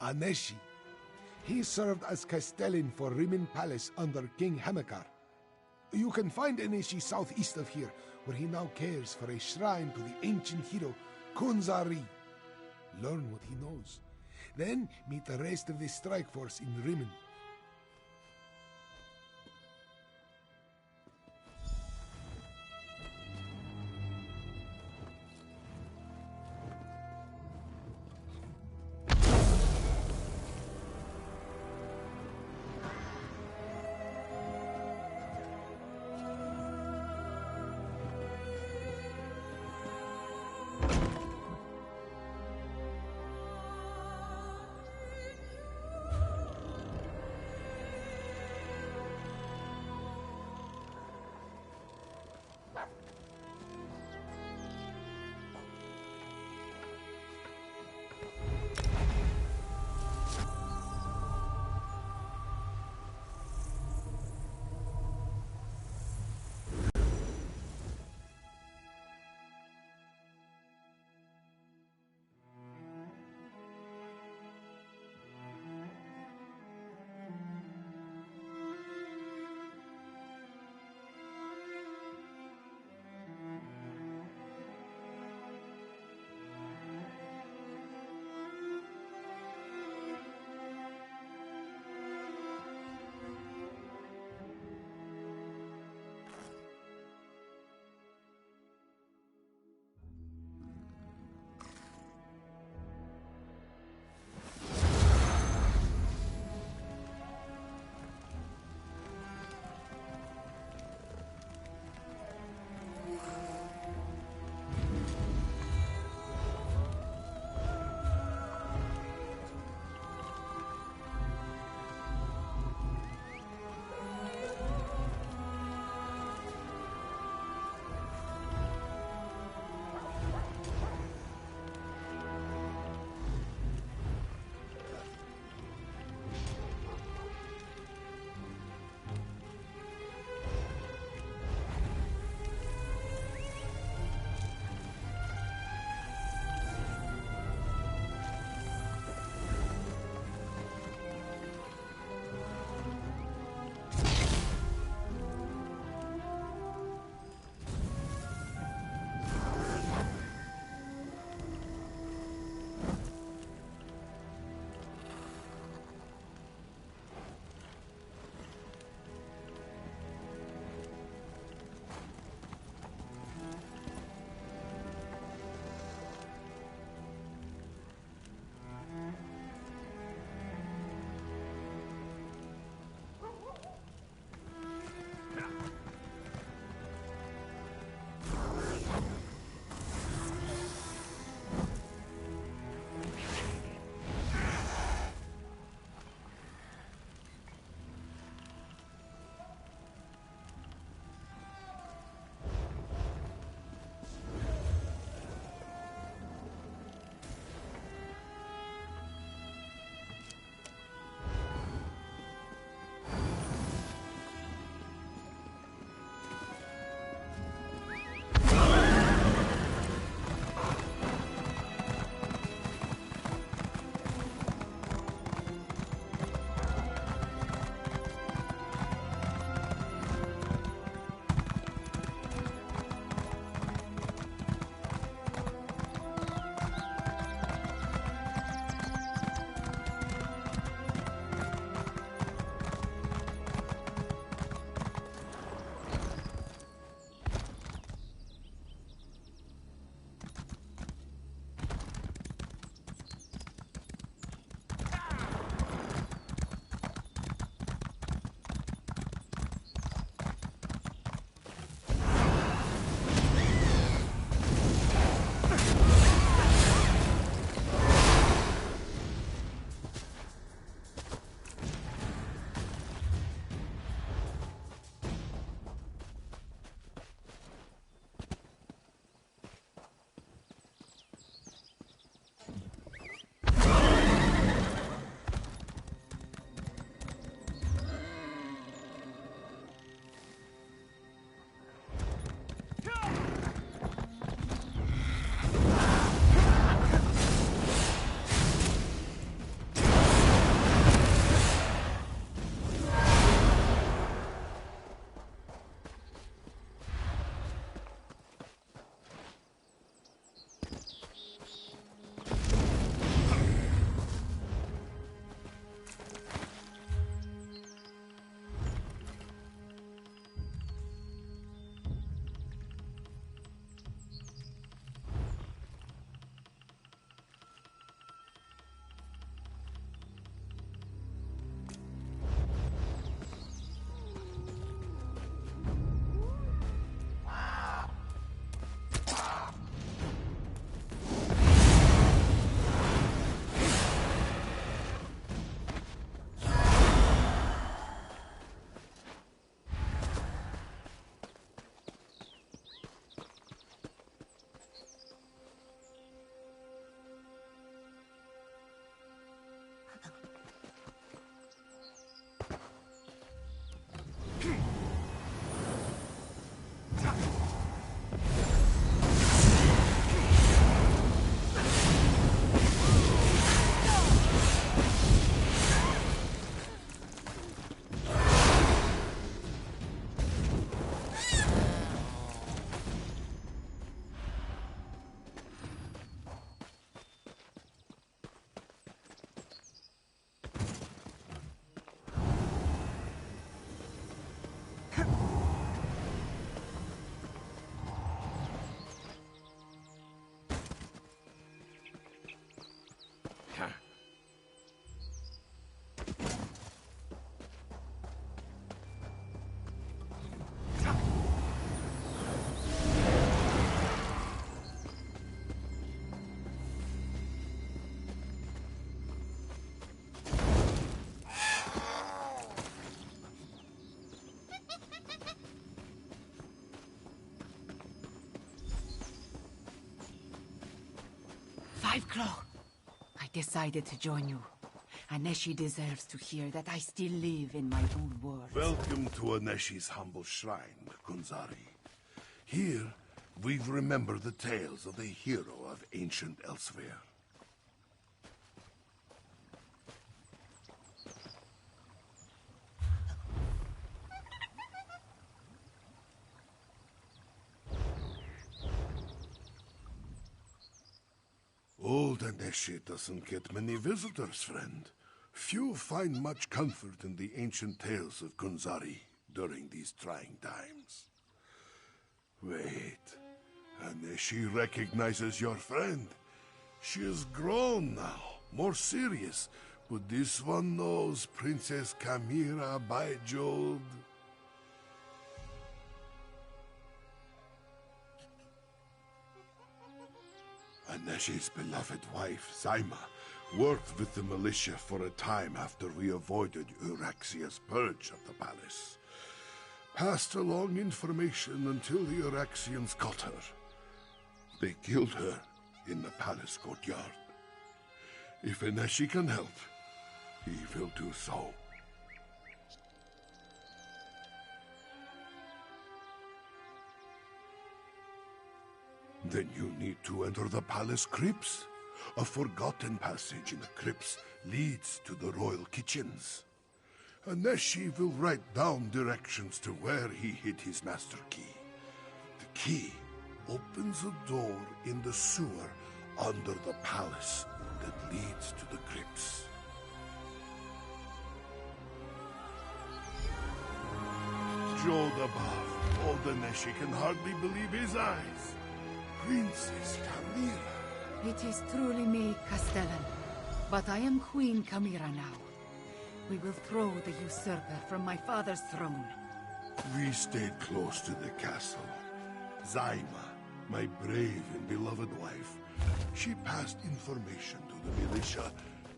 Aneshi. He served as Castellan for Rimmon Palace under King Hamekar. You can find Aneshi southeast of here, where he now cares for a shrine to the ancient hero Kunzari. Learn what he knows. Then meet the rest of the strike force in Rimmon. Five Claw! I decided to join you. Aneshi deserves to hear that I still live in my own world. Welcome to Aneshi's humble shrine, Kunzari. Here, we remember the tales of the hero of ancient Elsewhere. Old Aneshi doesn't get many visitors, friend. Few find much comfort in the ancient tales of Kunzari during these trying times. Wait, Aneshi recognizes your friend. She is grown now, more serious, but this one knows Princess Kamira by Jode. Aneshi's beloved wife, Zaima, worked with the militia for a time after we avoided Euraxia's purge of the palace. Passed along information until the Euraxians caught her. They killed her in the palace courtyard. If Aneshi can help, he will do so. Then you need to enter the palace crypts. A forgotten passage in the crypts leads to the royal kitchens. Aneshi will write down directions to where he hid his master key. The key opens a door in the sewer under the palace that leads to the crypts. Jode above, old Aneshi can hardly believe his eyes. Princess Kamira. It is truly me, Castellan. But I am Queen Kamira now. We will throw the usurper from my father's throne. We stayed close to the castle. Zaima, my brave and beloved wife, she passed information to the militia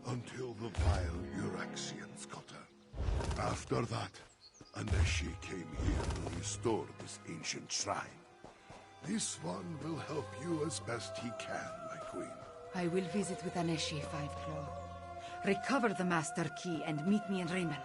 until the vile Euraxians got her. After that, Aneshi came here to restore this ancient shrine. This one will help you as best he can, my queen. I will visit with Aneshi, Five Claw. Recover the Master Key and meet me in Raymond.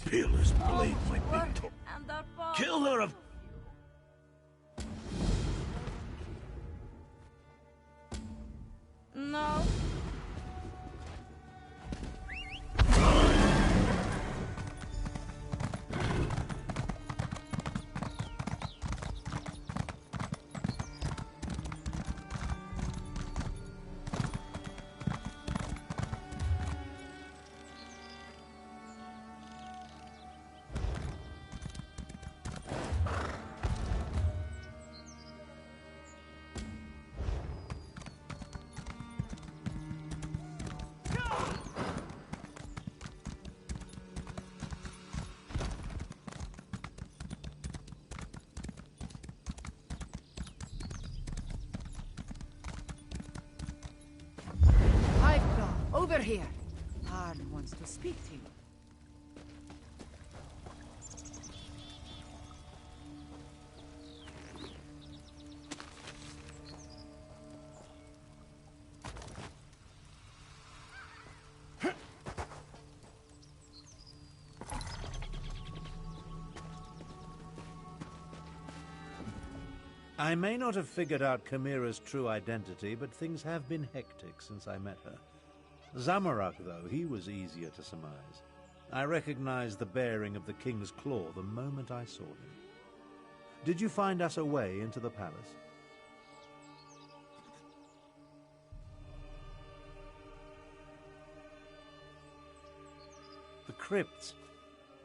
Peerless blade might be top. Kill her of... No. Over here. Tarn wants to speak to you. I may not have figured out Chimera's true identity, but things have been hectic since I met her. Zamorak, though, he was easier to surmise. I recognized the bearing of the King's Claw the moment I saw him. Did you find us a way into the palace? The crypts.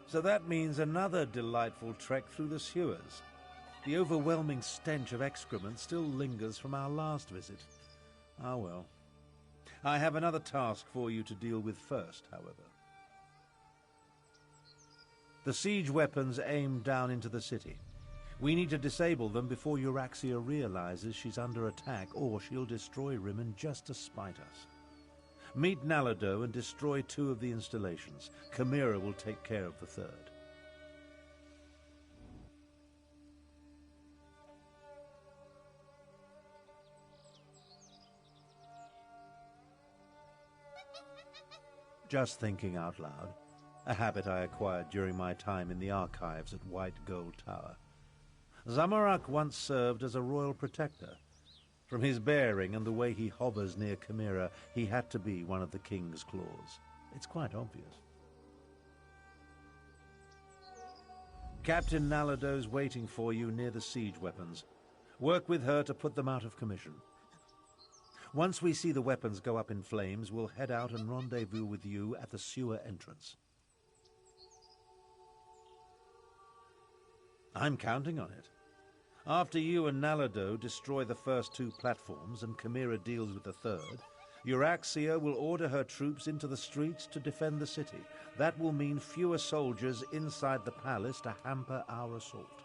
So that means another delightful trek through the sewers. The overwhelming stench of excrement still lingers from our last visit. Ah well. I have another task for you to deal with first, however. The siege weapons aim down into the city. We need to disable them before Euraxia realizes she's under attack, or she'll destroy Rimmon just to spite us. Meet Nalado and destroy 2 of the installations. Chimera will take care of the 3rd. Just thinking out loud, a habit I acquired during my time in the archives at White Gold Tower. Zamorak once served as a royal protector. From his bearing and the way he hovers near Chimera, he had to be one of the King's Claws. It's quite obvious. Captain Nalado's waiting for you near the siege weapons. Work with her to put them out of commission. Once we see the weapons go up in flames, we'll head out and rendezvous with you at the sewer entrance. I'm counting on it. After you and Nalado destroy the first 2 platforms and Chimera deals with the third, Euraxia will order her troops into the streets to defend the city. That will mean fewer soldiers inside the palace to hamper our assault.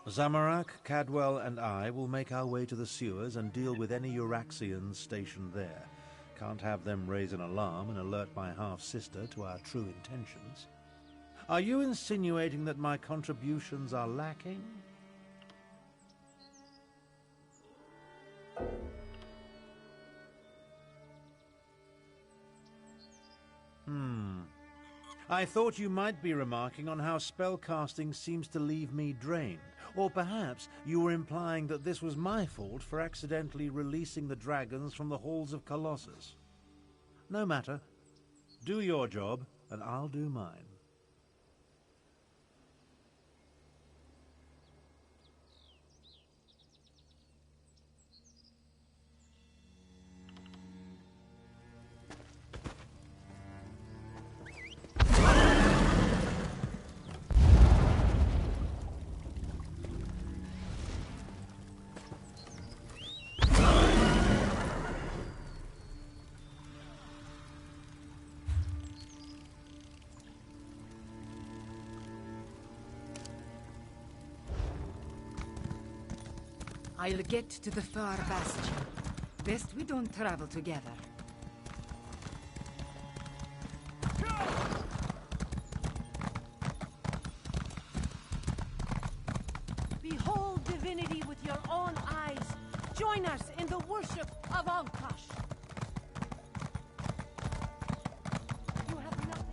Zamorak, Cadwell, and I will make our way to the sewers and deal with any Euraxians stationed there. Can't have them raise an alarm and alert my half-sister to our true intentions. Are you insinuating that my contributions are lacking? I thought you might be remarking on how spellcasting seems to leave me drained. Or perhaps you were implying that this was my fault for accidentally releasing the dragons from the halls of Colossus. No matter. Do your job, and I'll do mine. I'll get to the far bastion. Best we don't travel together. Behold divinity with your own eyes. Join us in the worship of Ankash. You have nothing.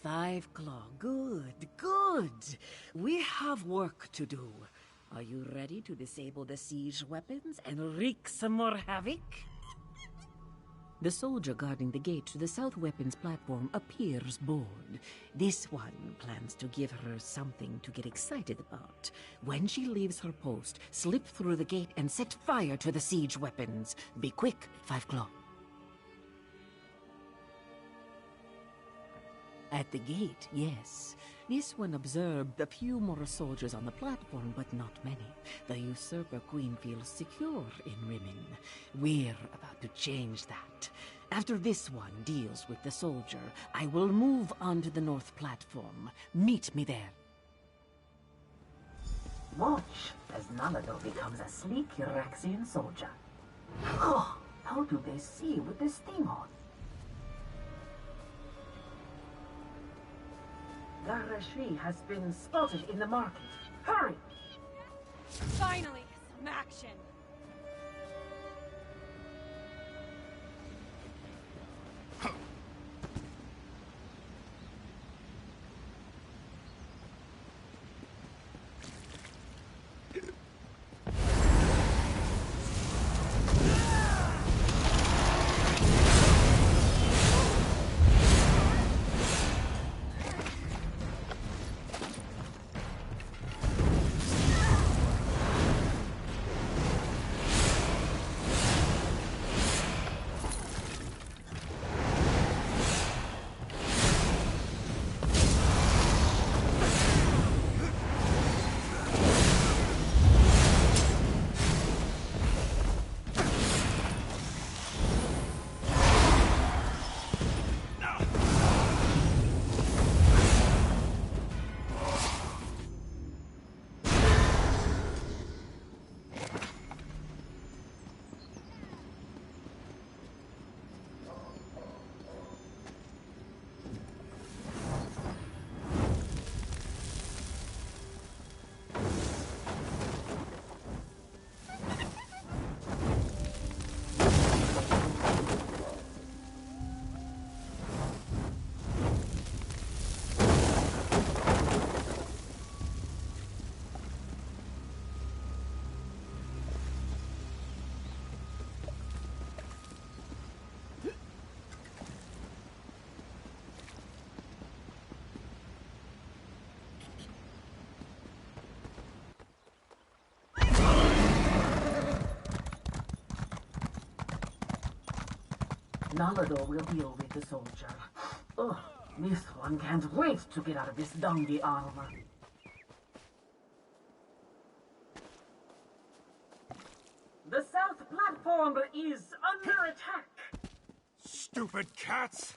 Five Claw, good, good. We have work to do. Are you ready to disable the siege weapons and wreak some more havoc? The soldier guarding the gate to the south weapons platform appears bored. This one plans to give her something to get excited about. When she leaves her post, slip through the gate and set fire to the siege weapons. Be quick, Five Claw. At the gate, yes. This one observed a few more soldiers on the platform, but not many. The usurper queen feels secure in Rimmon. We're about to change that. After this one deals with the soldier, I will move on to the north platform. Meet me there. Watch as Nalado becomes a sleek Euraxian soldier. Oh, how do they see with this thing on? Garashi has been spotted in the market. Hurry! Finally, some action. Nalado will deal with the soldier. Oh, this one can't wait to get out of this donkey armor. The south platform is under attack. Stupid cats!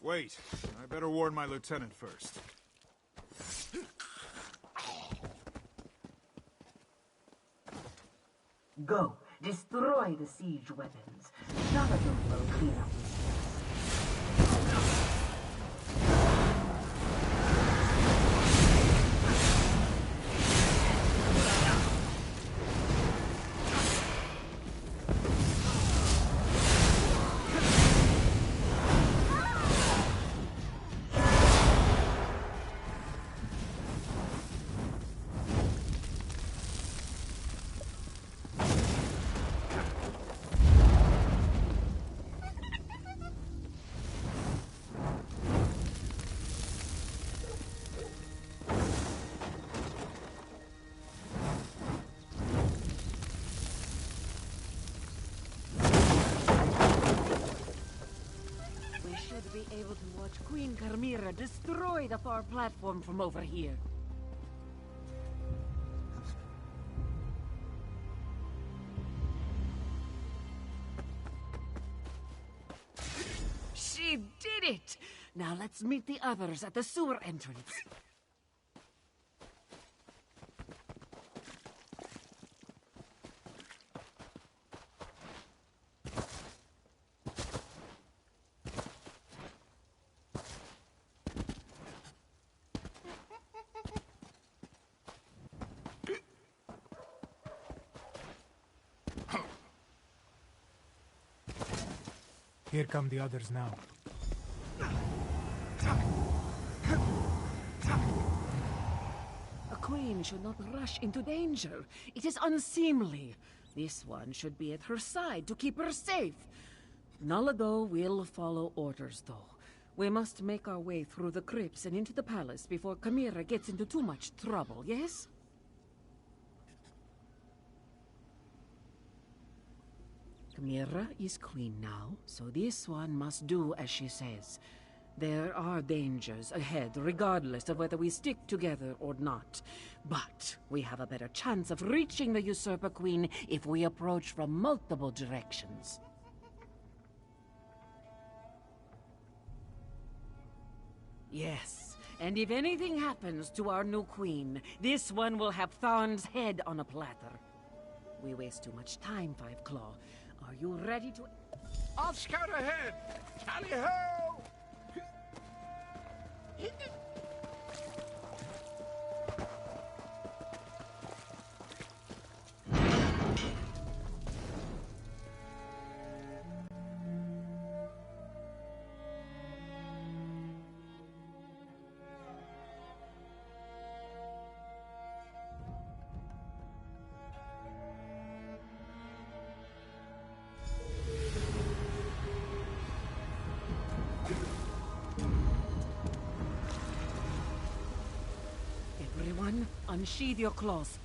Wait, I better warn my lieutenant first. Go, destroy the siege weapons. Nalado will clean up this mess. Be able to watch Queen Carmira destroy the far platform from over here. She did it! Now let's meet the others at the sewer entrance. Here come the others now. A queen should not rush into danger. It is unseemly. This one should be at her side to keep her safe. Nalado will follow orders, though. We must make our way through the crypts and into the palace before Camira gets into too much trouble, yes? Camira is queen now, so this one must do as she says. There are dangers ahead, regardless of whether we stick together or not. But we have a better chance of reaching the usurper queen if we approach from multiple directions. Yes, and if anything happens to our new queen, this one will have Tharn's head on a platter. We waste too much time, Five Claw. Are you ready to... I'll scout ahead! Tally-ho! Everyone, unsheathe your claws.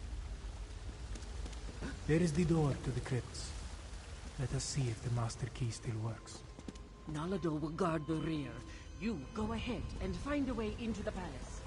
There is the door to the crypts. Let us see if the master key still works. Nalado will guard the rear. You go ahead and find a way into the palace.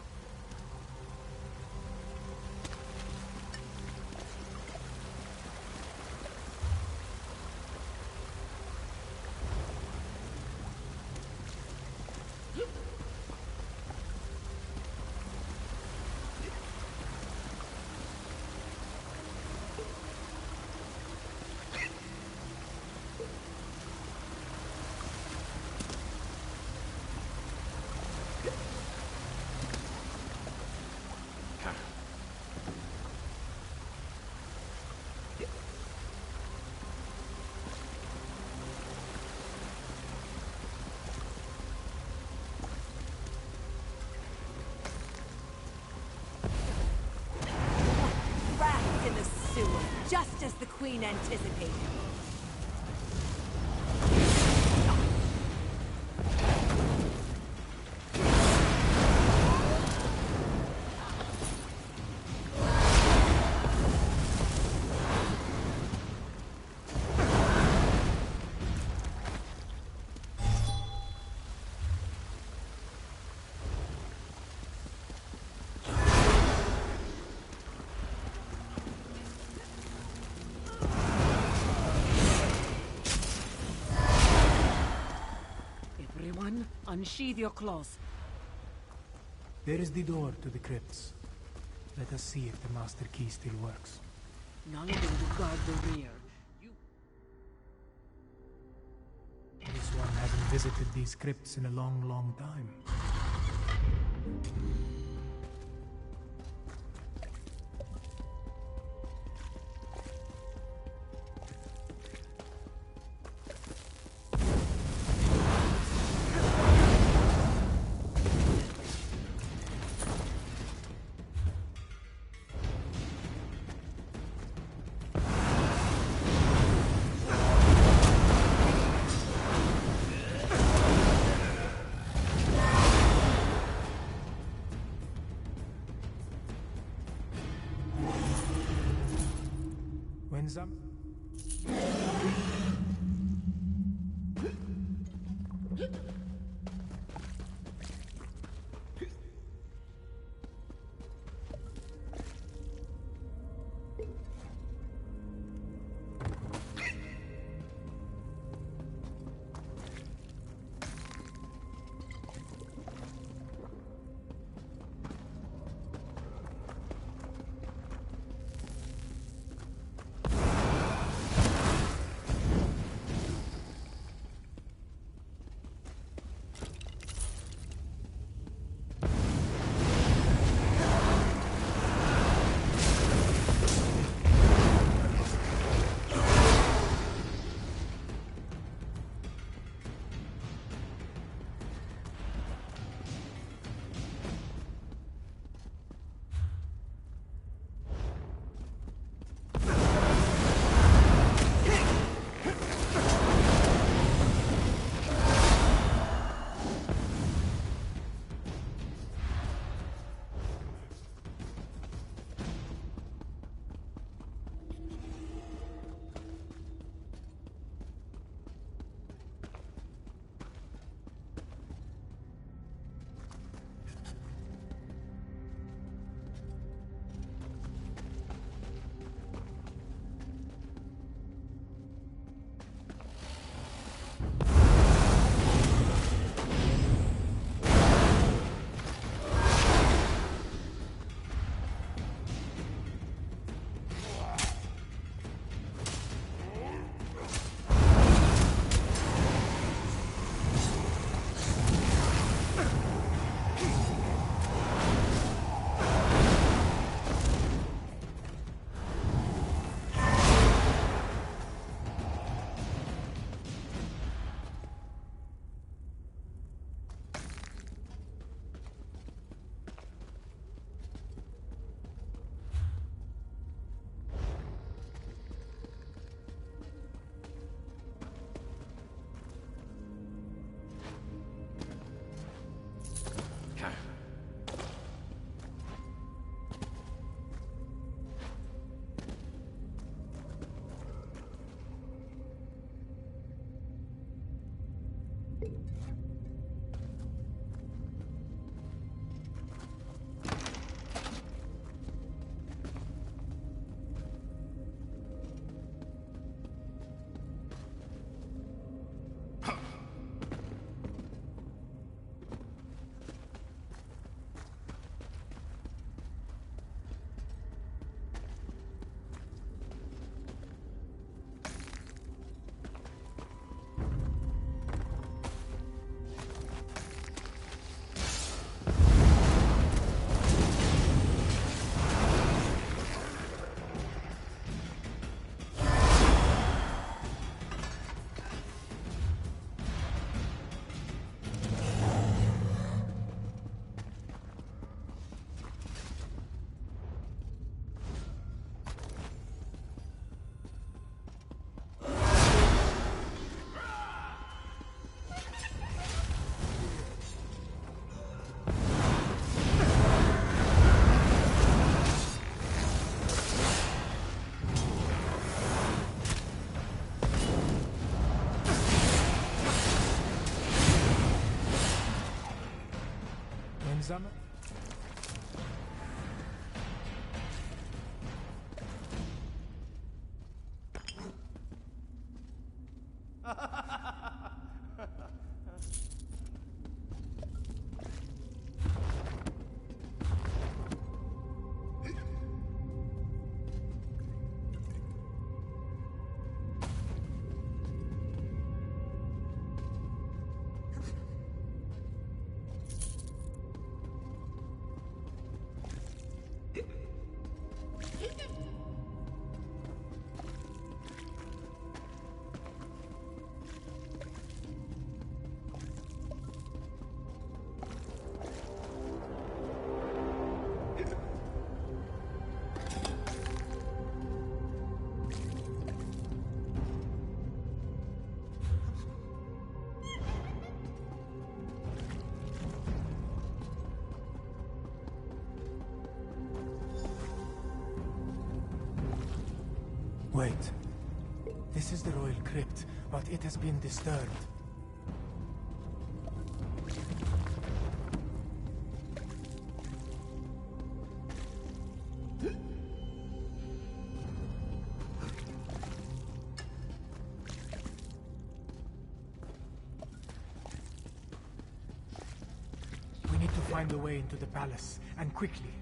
Just as the Queen anticipated. Unsheathe your claws. There is the door to the crypts. Let us see if the master key still works. None of them will guard the rear. This one hasn't visited these crypts in a long, long time. Summer? Wait. This is the royal crypt, but it has been disturbed. We need to find a way into the palace, and quickly.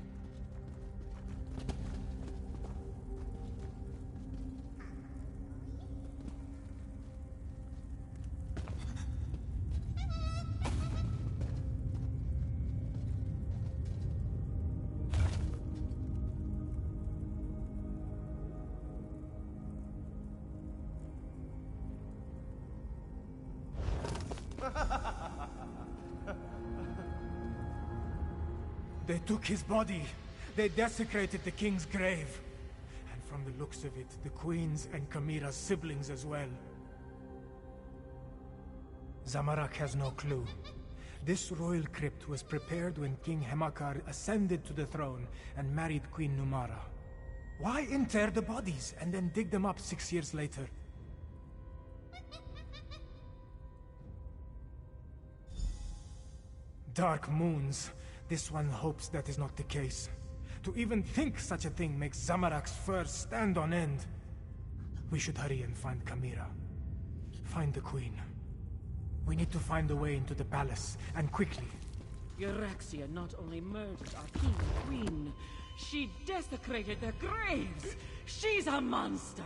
They took his body. They desecrated the king's grave. And from the looks of it, the queen's and Kamira's siblings as well. Zamarak has no clue. This royal crypt was prepared when King Hemakar ascended to the throne and married Queen Numara. Why inter the bodies and then dig them up 6 years later? Dark moons. This one hopes that is not the case. To even think such a thing makes Zamarak's fur stand on end. We should hurry and find Kamira. Find the queen. We need to find a way into the palace, and quickly. Euraxia not only murdered our king and queen, she desecrated their graves! She's a monster!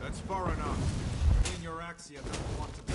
That's far enough. Queen Euraxia doesn't want to be.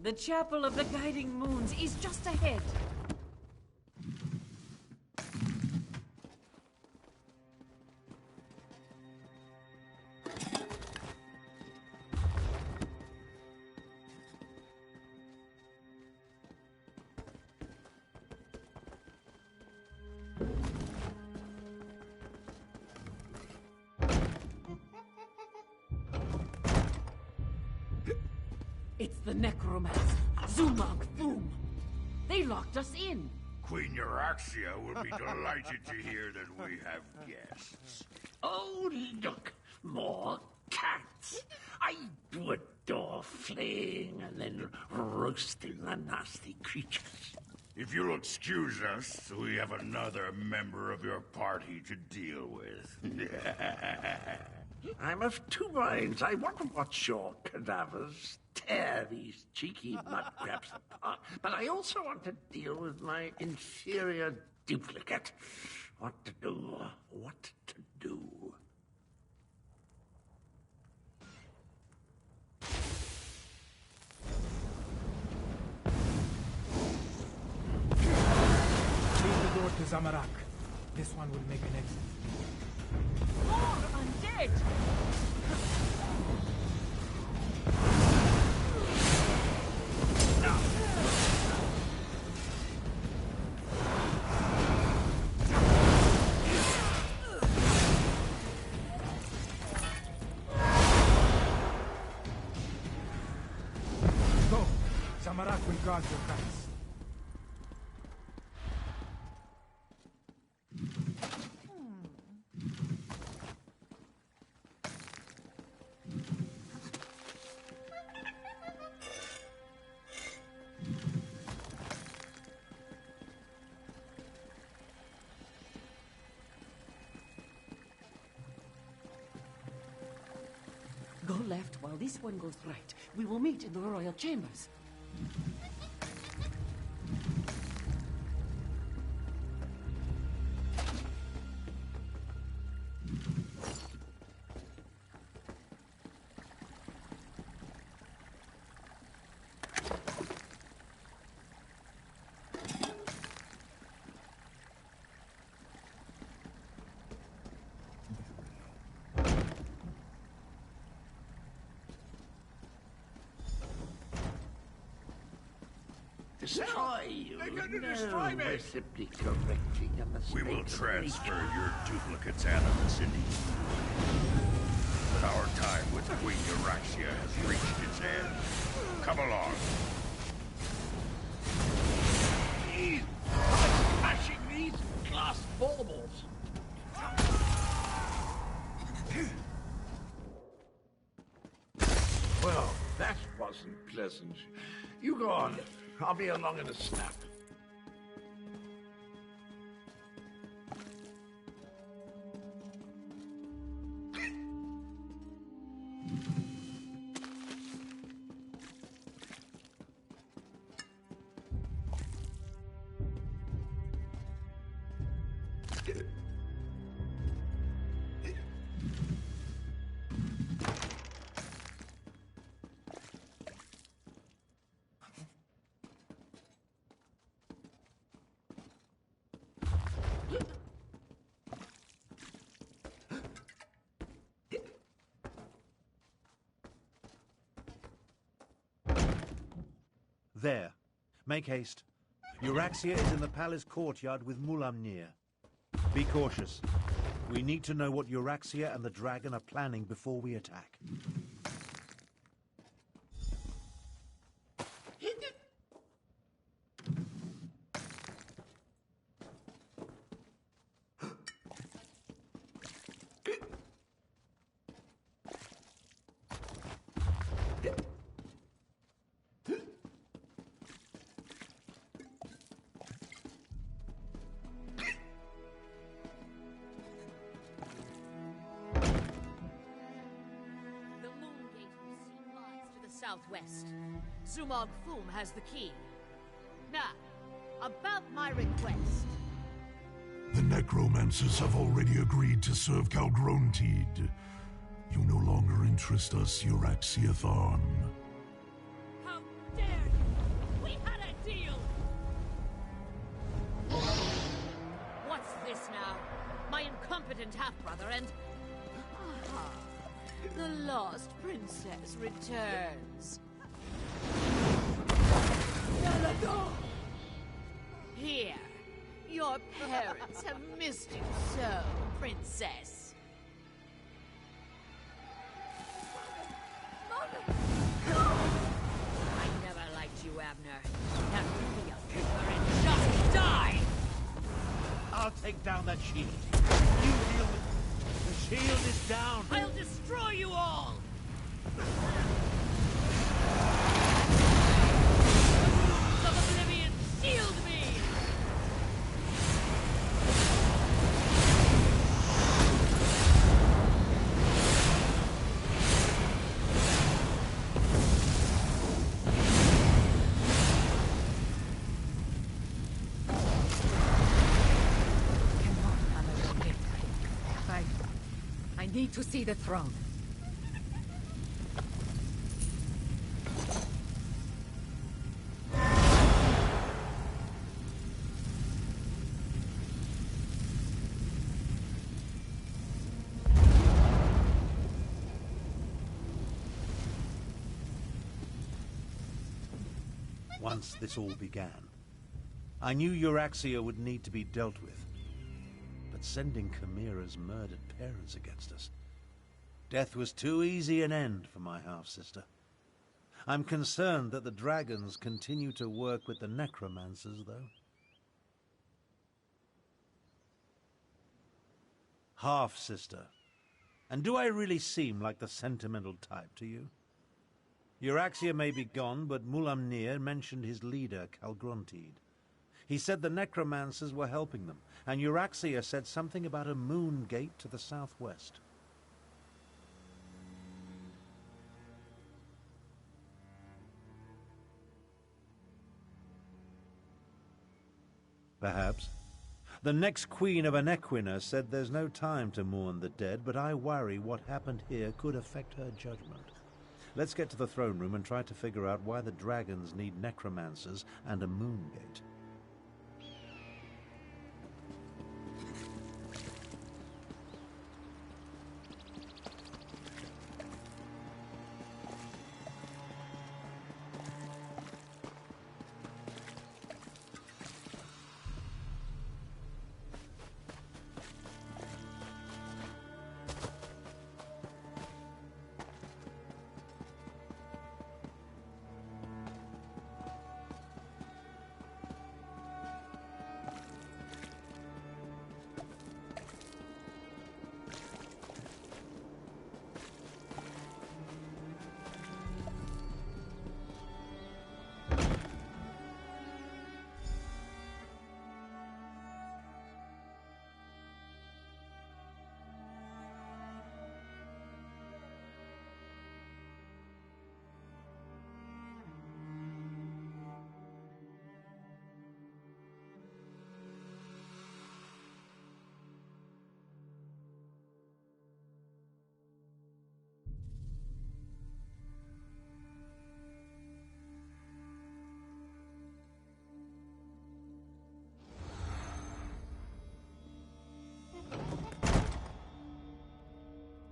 The Chapel of the Guiding Moons is just ahead. It's the necromancer, Zumag Foom. They locked us in. Queen Euraxia will be delighted to hear that we have guests. Oh, look, more cats. I do adore flaying and then roasting the nasty creatures. If you'll excuse us, we have another member of your party to deal with. I'm of two minds. I want to watch your cadavers tear these cheeky mudcrabs apart, but I also want to deal with my inferior duplicate. What to do? What to do? Leave the door to Zamarak. This one will make an exit. More undead! Go! Zamarak will guard your tracks. Go left while this one goes right. We will meet in the royal chambers. Destroy you. They're going to destroy me. We're simply correcting a mistake. We will transfer your duplicate's animus into you. But our time with Queen Euraxia has reached its end. Come along. Please, I'm smashing these glass baubles. Well, that wasn't pleasant. You go on. I'll be along in a snap. There. Make haste. Euraxia is in the palace courtyard with Mulamnir. Be cautious. We need to know what Euraxia and the dragon are planning before we attack. Southwest. Zumag Foom has the key. Now, about my request. The necromancers have already agreed to serve Calgrontid. You no longer interest us, Euraxia Tharn. How dare you! distant half-brother and... Ah, the lost princess returns. Here, your parents have missed you so, princess. I never liked you, Abner. Now be a killer and just die! I'll take down that shield. You deal with... The shield is down. I'll destroy you all! The runes of oblivion shield me! I need to see the throne. Once this all began, I knew Euraxia would need to be dealt with. But sending Chimera's murdered parents against us, death was too easy an end for my half-sister. I'm concerned that the dragons continue to work with the necromancers, though. Half-sister. And do I really seem like the sentimental type to you? Euraxia may be gone, but Mulamnir mentioned his leader, Calgrontide. He said the necromancers were helping them, and Euraxia said something about a moon gate to the southwest. Perhaps. The next queen of Anequina said there's no time to mourn the dead, but I worry what happened here could affect her judgment. Let's get to the throne room and try to figure out why the dragons need necromancers and a moon gate.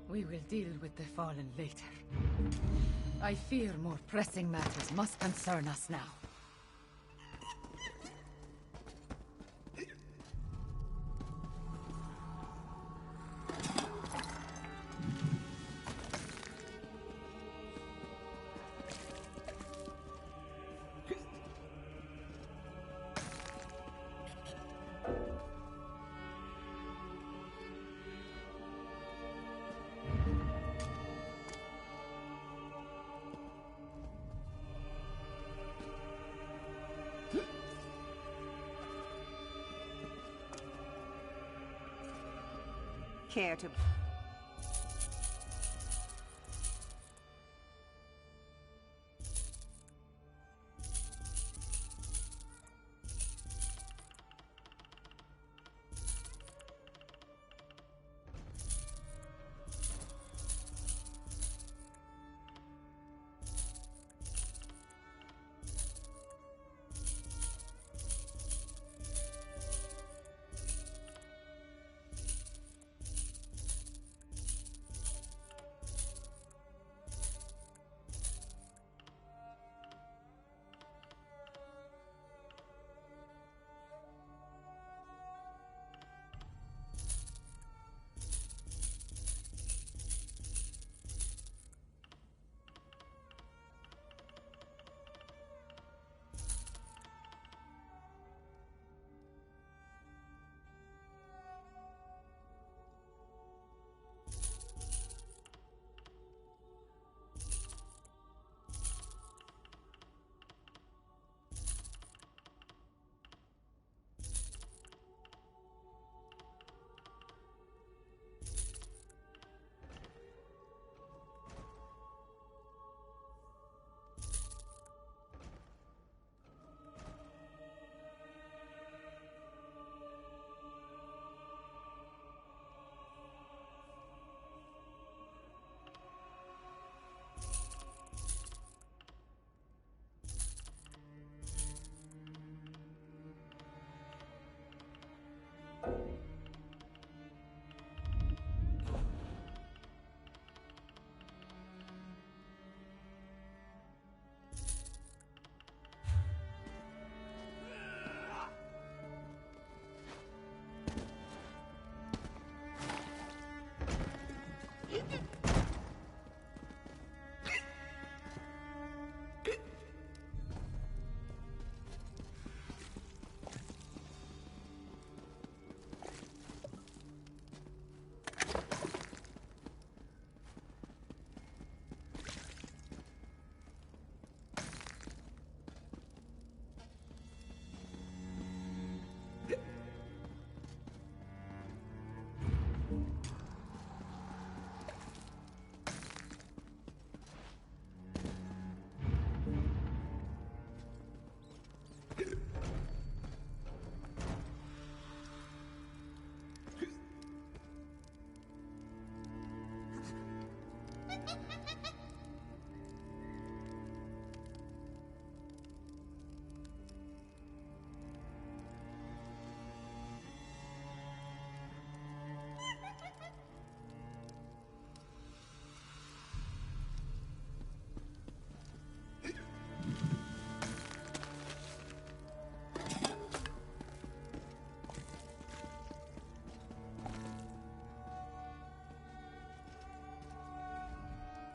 We will deal with the fallen later. I fear more pressing matters must concern us now. Care to...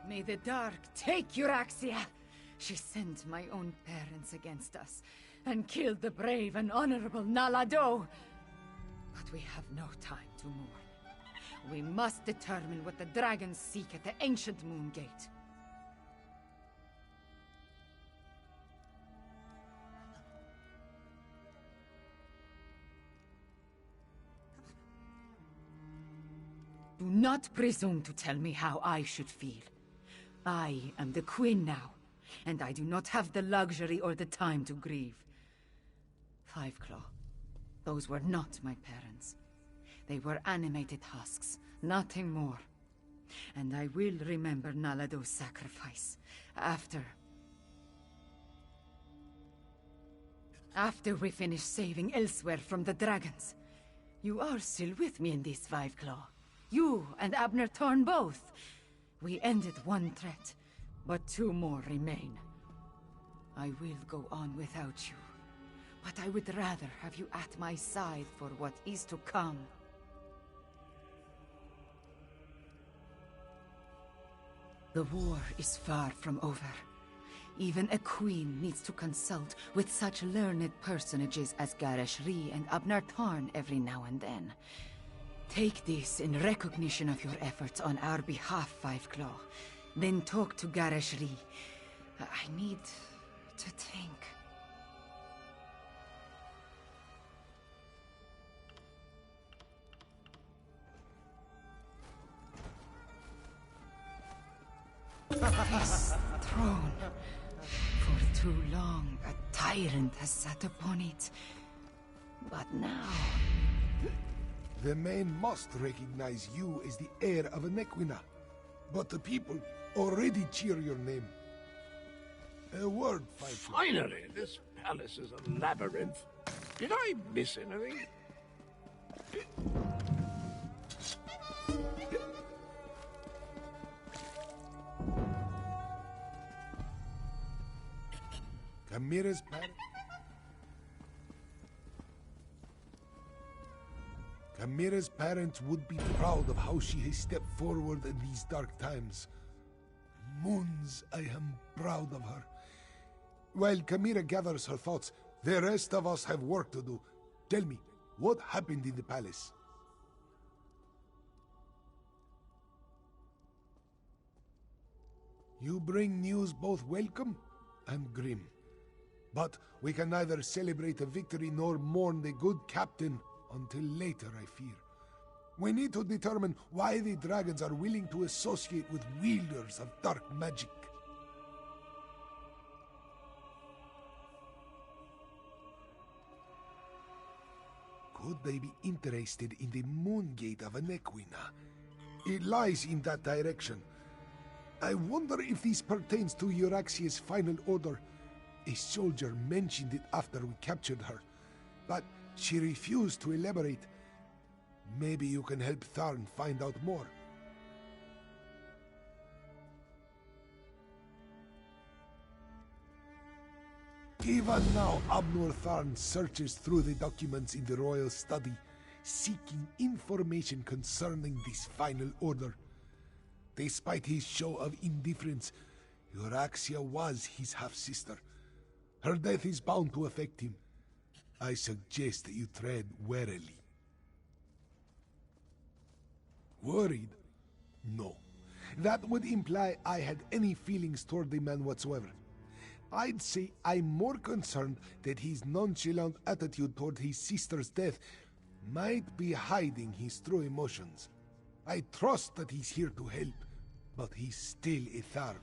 May the dark take Euraxia! She sent my own parents against us, and killed the brave and honorable Nalado! But we have no time to mourn. We must determine what the dragons seek at the ancient Moon Gate. Do not presume to tell me how I should feel. I am the Queen now, and I do not have the luxury or the time to grieve. Fiveclaw, those were not my parents. They were animated husks, nothing more. And I will remember Nalado's sacrifice, after we finish saving elsewhere from the dragons. You are still with me in this, Fiveclaw. You and Abner Thorn both. We ended one threat, but two more remain. I will go on without you, but I would rather have you at my side for what is to come. The war is far from over. Even a queen needs to consult with such learned personages as Gareshri and Abner Thorn every now and then. Take this in recognition of your efforts on our behalf, Fiveclaw. Then talk to Gareshri. I need to think. This throne. For too long, a tyrant has sat upon it. But now... The men must recognize you as the heir of Anequina. But the people already cheer your name. A word, Fiveclaw. Finally, this palace is a labyrinth. Did I miss anything? Camira's parents... Camira's parents would be proud of how she has stepped forward in these dark times. Moons, I am proud of her. While Camira gathers her thoughts, the rest of us have work to do. Tell me, what happened in the palace? You bring news both welcome and grim. But we can neither celebrate a victory nor mourn the good captain until later, I fear. We need to determine why the dragons are willing to associate with wielders of dark magic. Could they be interested in the Moon Gate of Anequina? It lies in that direction. I wonder if this pertains to Euraxia's final order. A soldier mentioned it after we captured her, but she refused to elaborate. Maybe you can help Tharn find out more. Even now, Abnor Tharn searches through the documents in the royal study, seeking information concerning this final order. Despite his show of indifference, Euraxia was his half-sister. Her death is bound to affect him. I suggest that you tread warily. Worried? No. That would imply I had any feelings toward the man whatsoever. I'd say I'm more concerned that his nonchalant attitude toward his sister's death might be hiding his true emotions. I trust that he's here to help, but he's still a Tharn.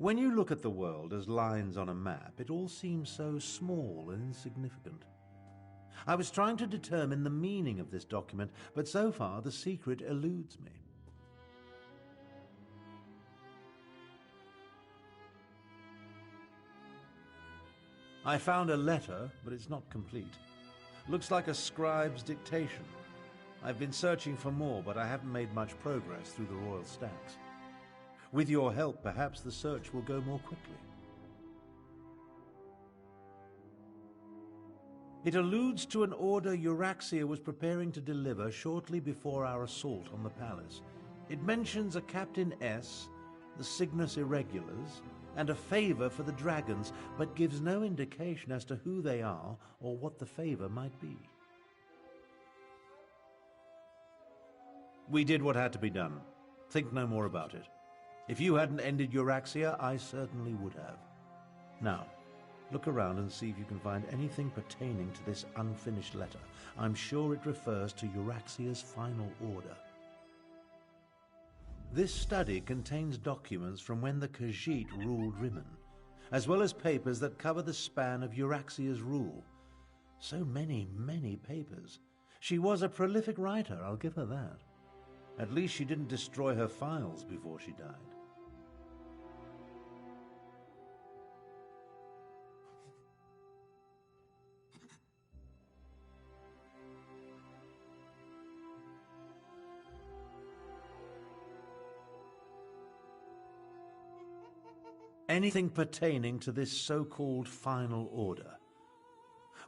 When you look at the world as lines on a map, it all seems so small and insignificant. I was trying to determine the meaning of this document, but so far the secret eludes me. I found a letter, but it's not complete. Looks like a scribe's dictation. I've been searching for more, but I haven't made much progress through the royal stacks. With your help, perhaps the search will go more quickly. It alludes to an order Euraxia was preparing to deliver shortly before our assault on the palace. It mentions a Captain S, the Cygnus Irregulars, and a favor for the dragons, but gives no indication as to who they are or what the favor might be. We did what had to be done. Think no more about it. If you hadn't ended Euraxia, I certainly would have. Now, look around and see if you can find anything pertaining to this unfinished letter. I'm sure it refers to Euraxia's final order. This study contains documents from when the Khajiit ruled Rimmon, as well as papers that cover the span of Euraxia's rule. So many, many papers. She was a prolific writer, I'll give her that. At least she didn't destroy her files before she died. Anything pertaining to this so-called final order.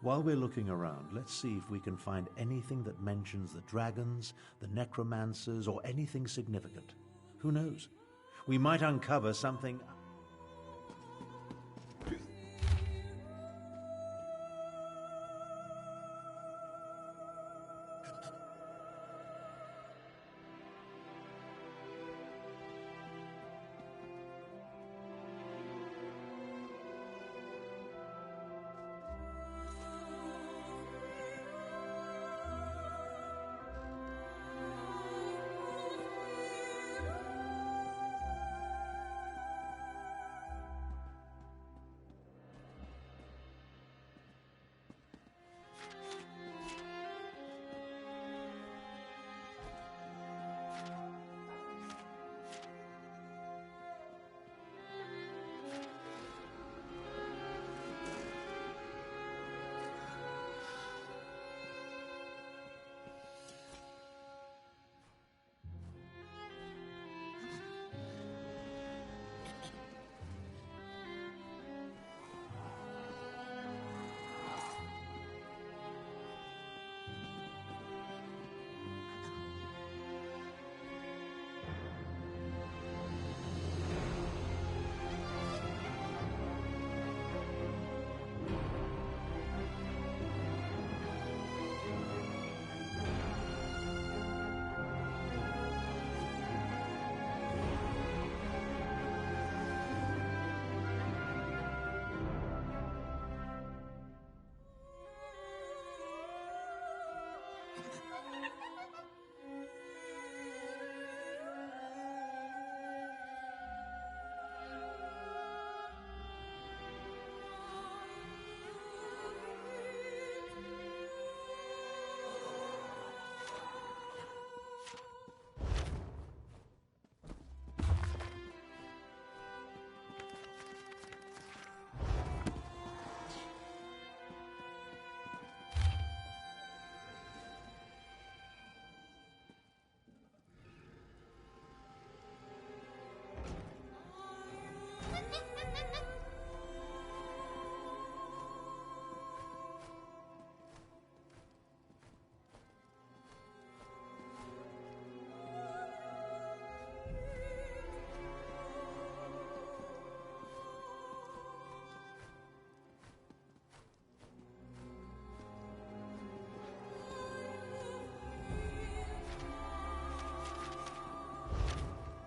While we're looking around, let's see if we can find anything that mentions the dragons, the necromancers, or anything significant. Who knows? We might uncover something...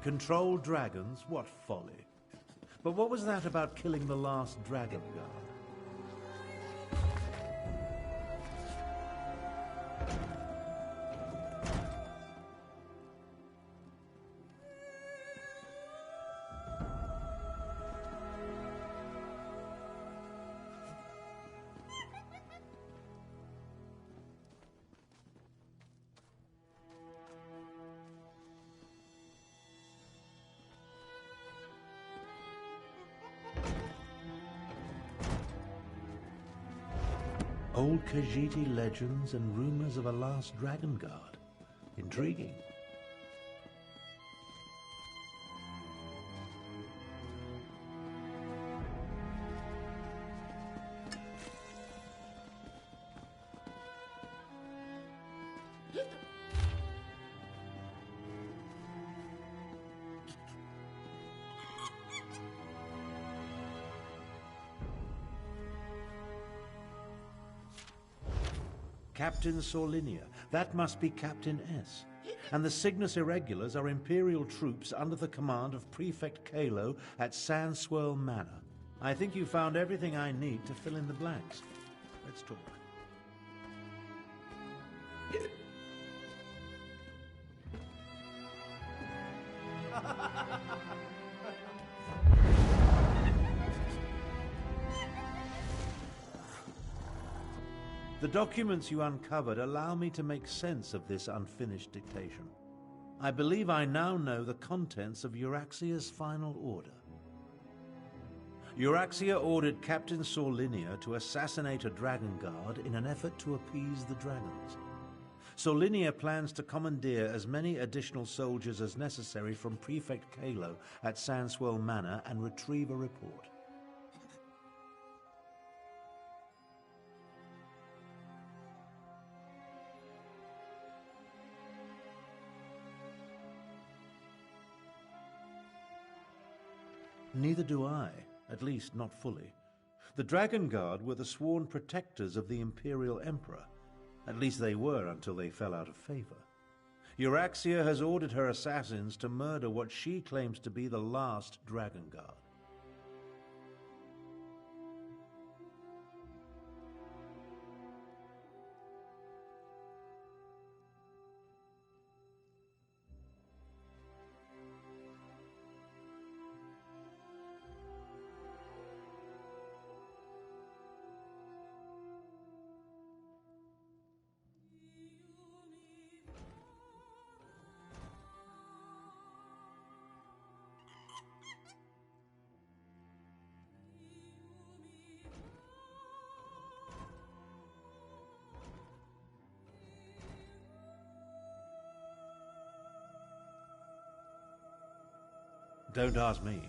Control dragons? What folly. But what was that about killing the last dragon guard? Old Khajiit legends and rumors of a last dragon guard. Intriguing. Captain Sorlinia. That must be Captain S. And the Cygnus Irregulars are Imperial troops under the command of Prefect Kalo at Sandswirl Manor. I think you found everything I need to fill in the blanks. Let's talk. The documents you uncovered allow me to make sense of this unfinished dictation. I believe I now know the contents of Euraxia's final order. Euraxia ordered Captain Sorlinia to assassinate a dragon guard in an effort to appease the dragons. Sorlinia plans to commandeer as many additional soldiers as necessary from Prefect Kalo at Sandswirl Manor and retrieve a report. Neither do I, at least not fully. The Dragon Guard were the sworn protectors of the Imperial Emperor. At least they were until they fell out of favor. Euraxia has ordered her assassins to murder what she claims to be the last Dragon Guard. Don't ask me.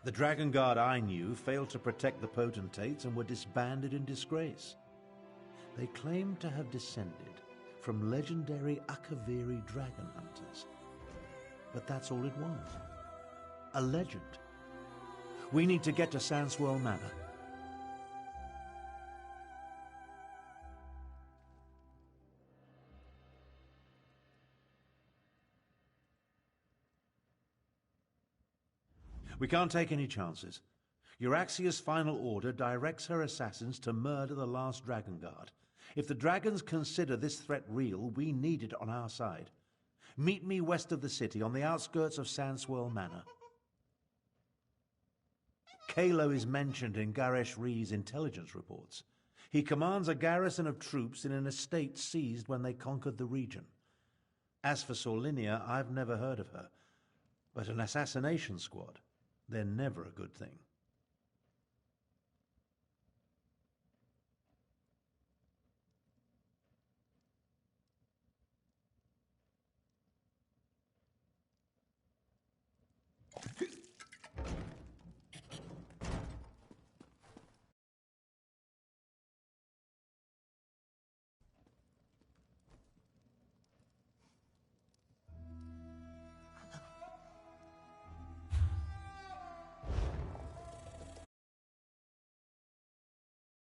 The Dragon Guard I knew failed to protect the potentates and were disbanded in disgrace. They claimed to have descended from legendary Akaviri dragon hunters. But that's all it was. A legend. We need to get to Sandswirl Manor. We can't take any chances. Euraxia's final order directs her assassins to murder the last Dragon Guard. If the dragons consider this threat real, we need it on our side. Meet me west of the city, on the outskirts of Sandswirl Manor. Kalo is mentioned in Garesh Ree's intelligence reports. He commands a garrison of troops in an estate seized when they conquered the region. As for Sorlinia, I've never heard of her. But an assassination squad, they're never a good thing.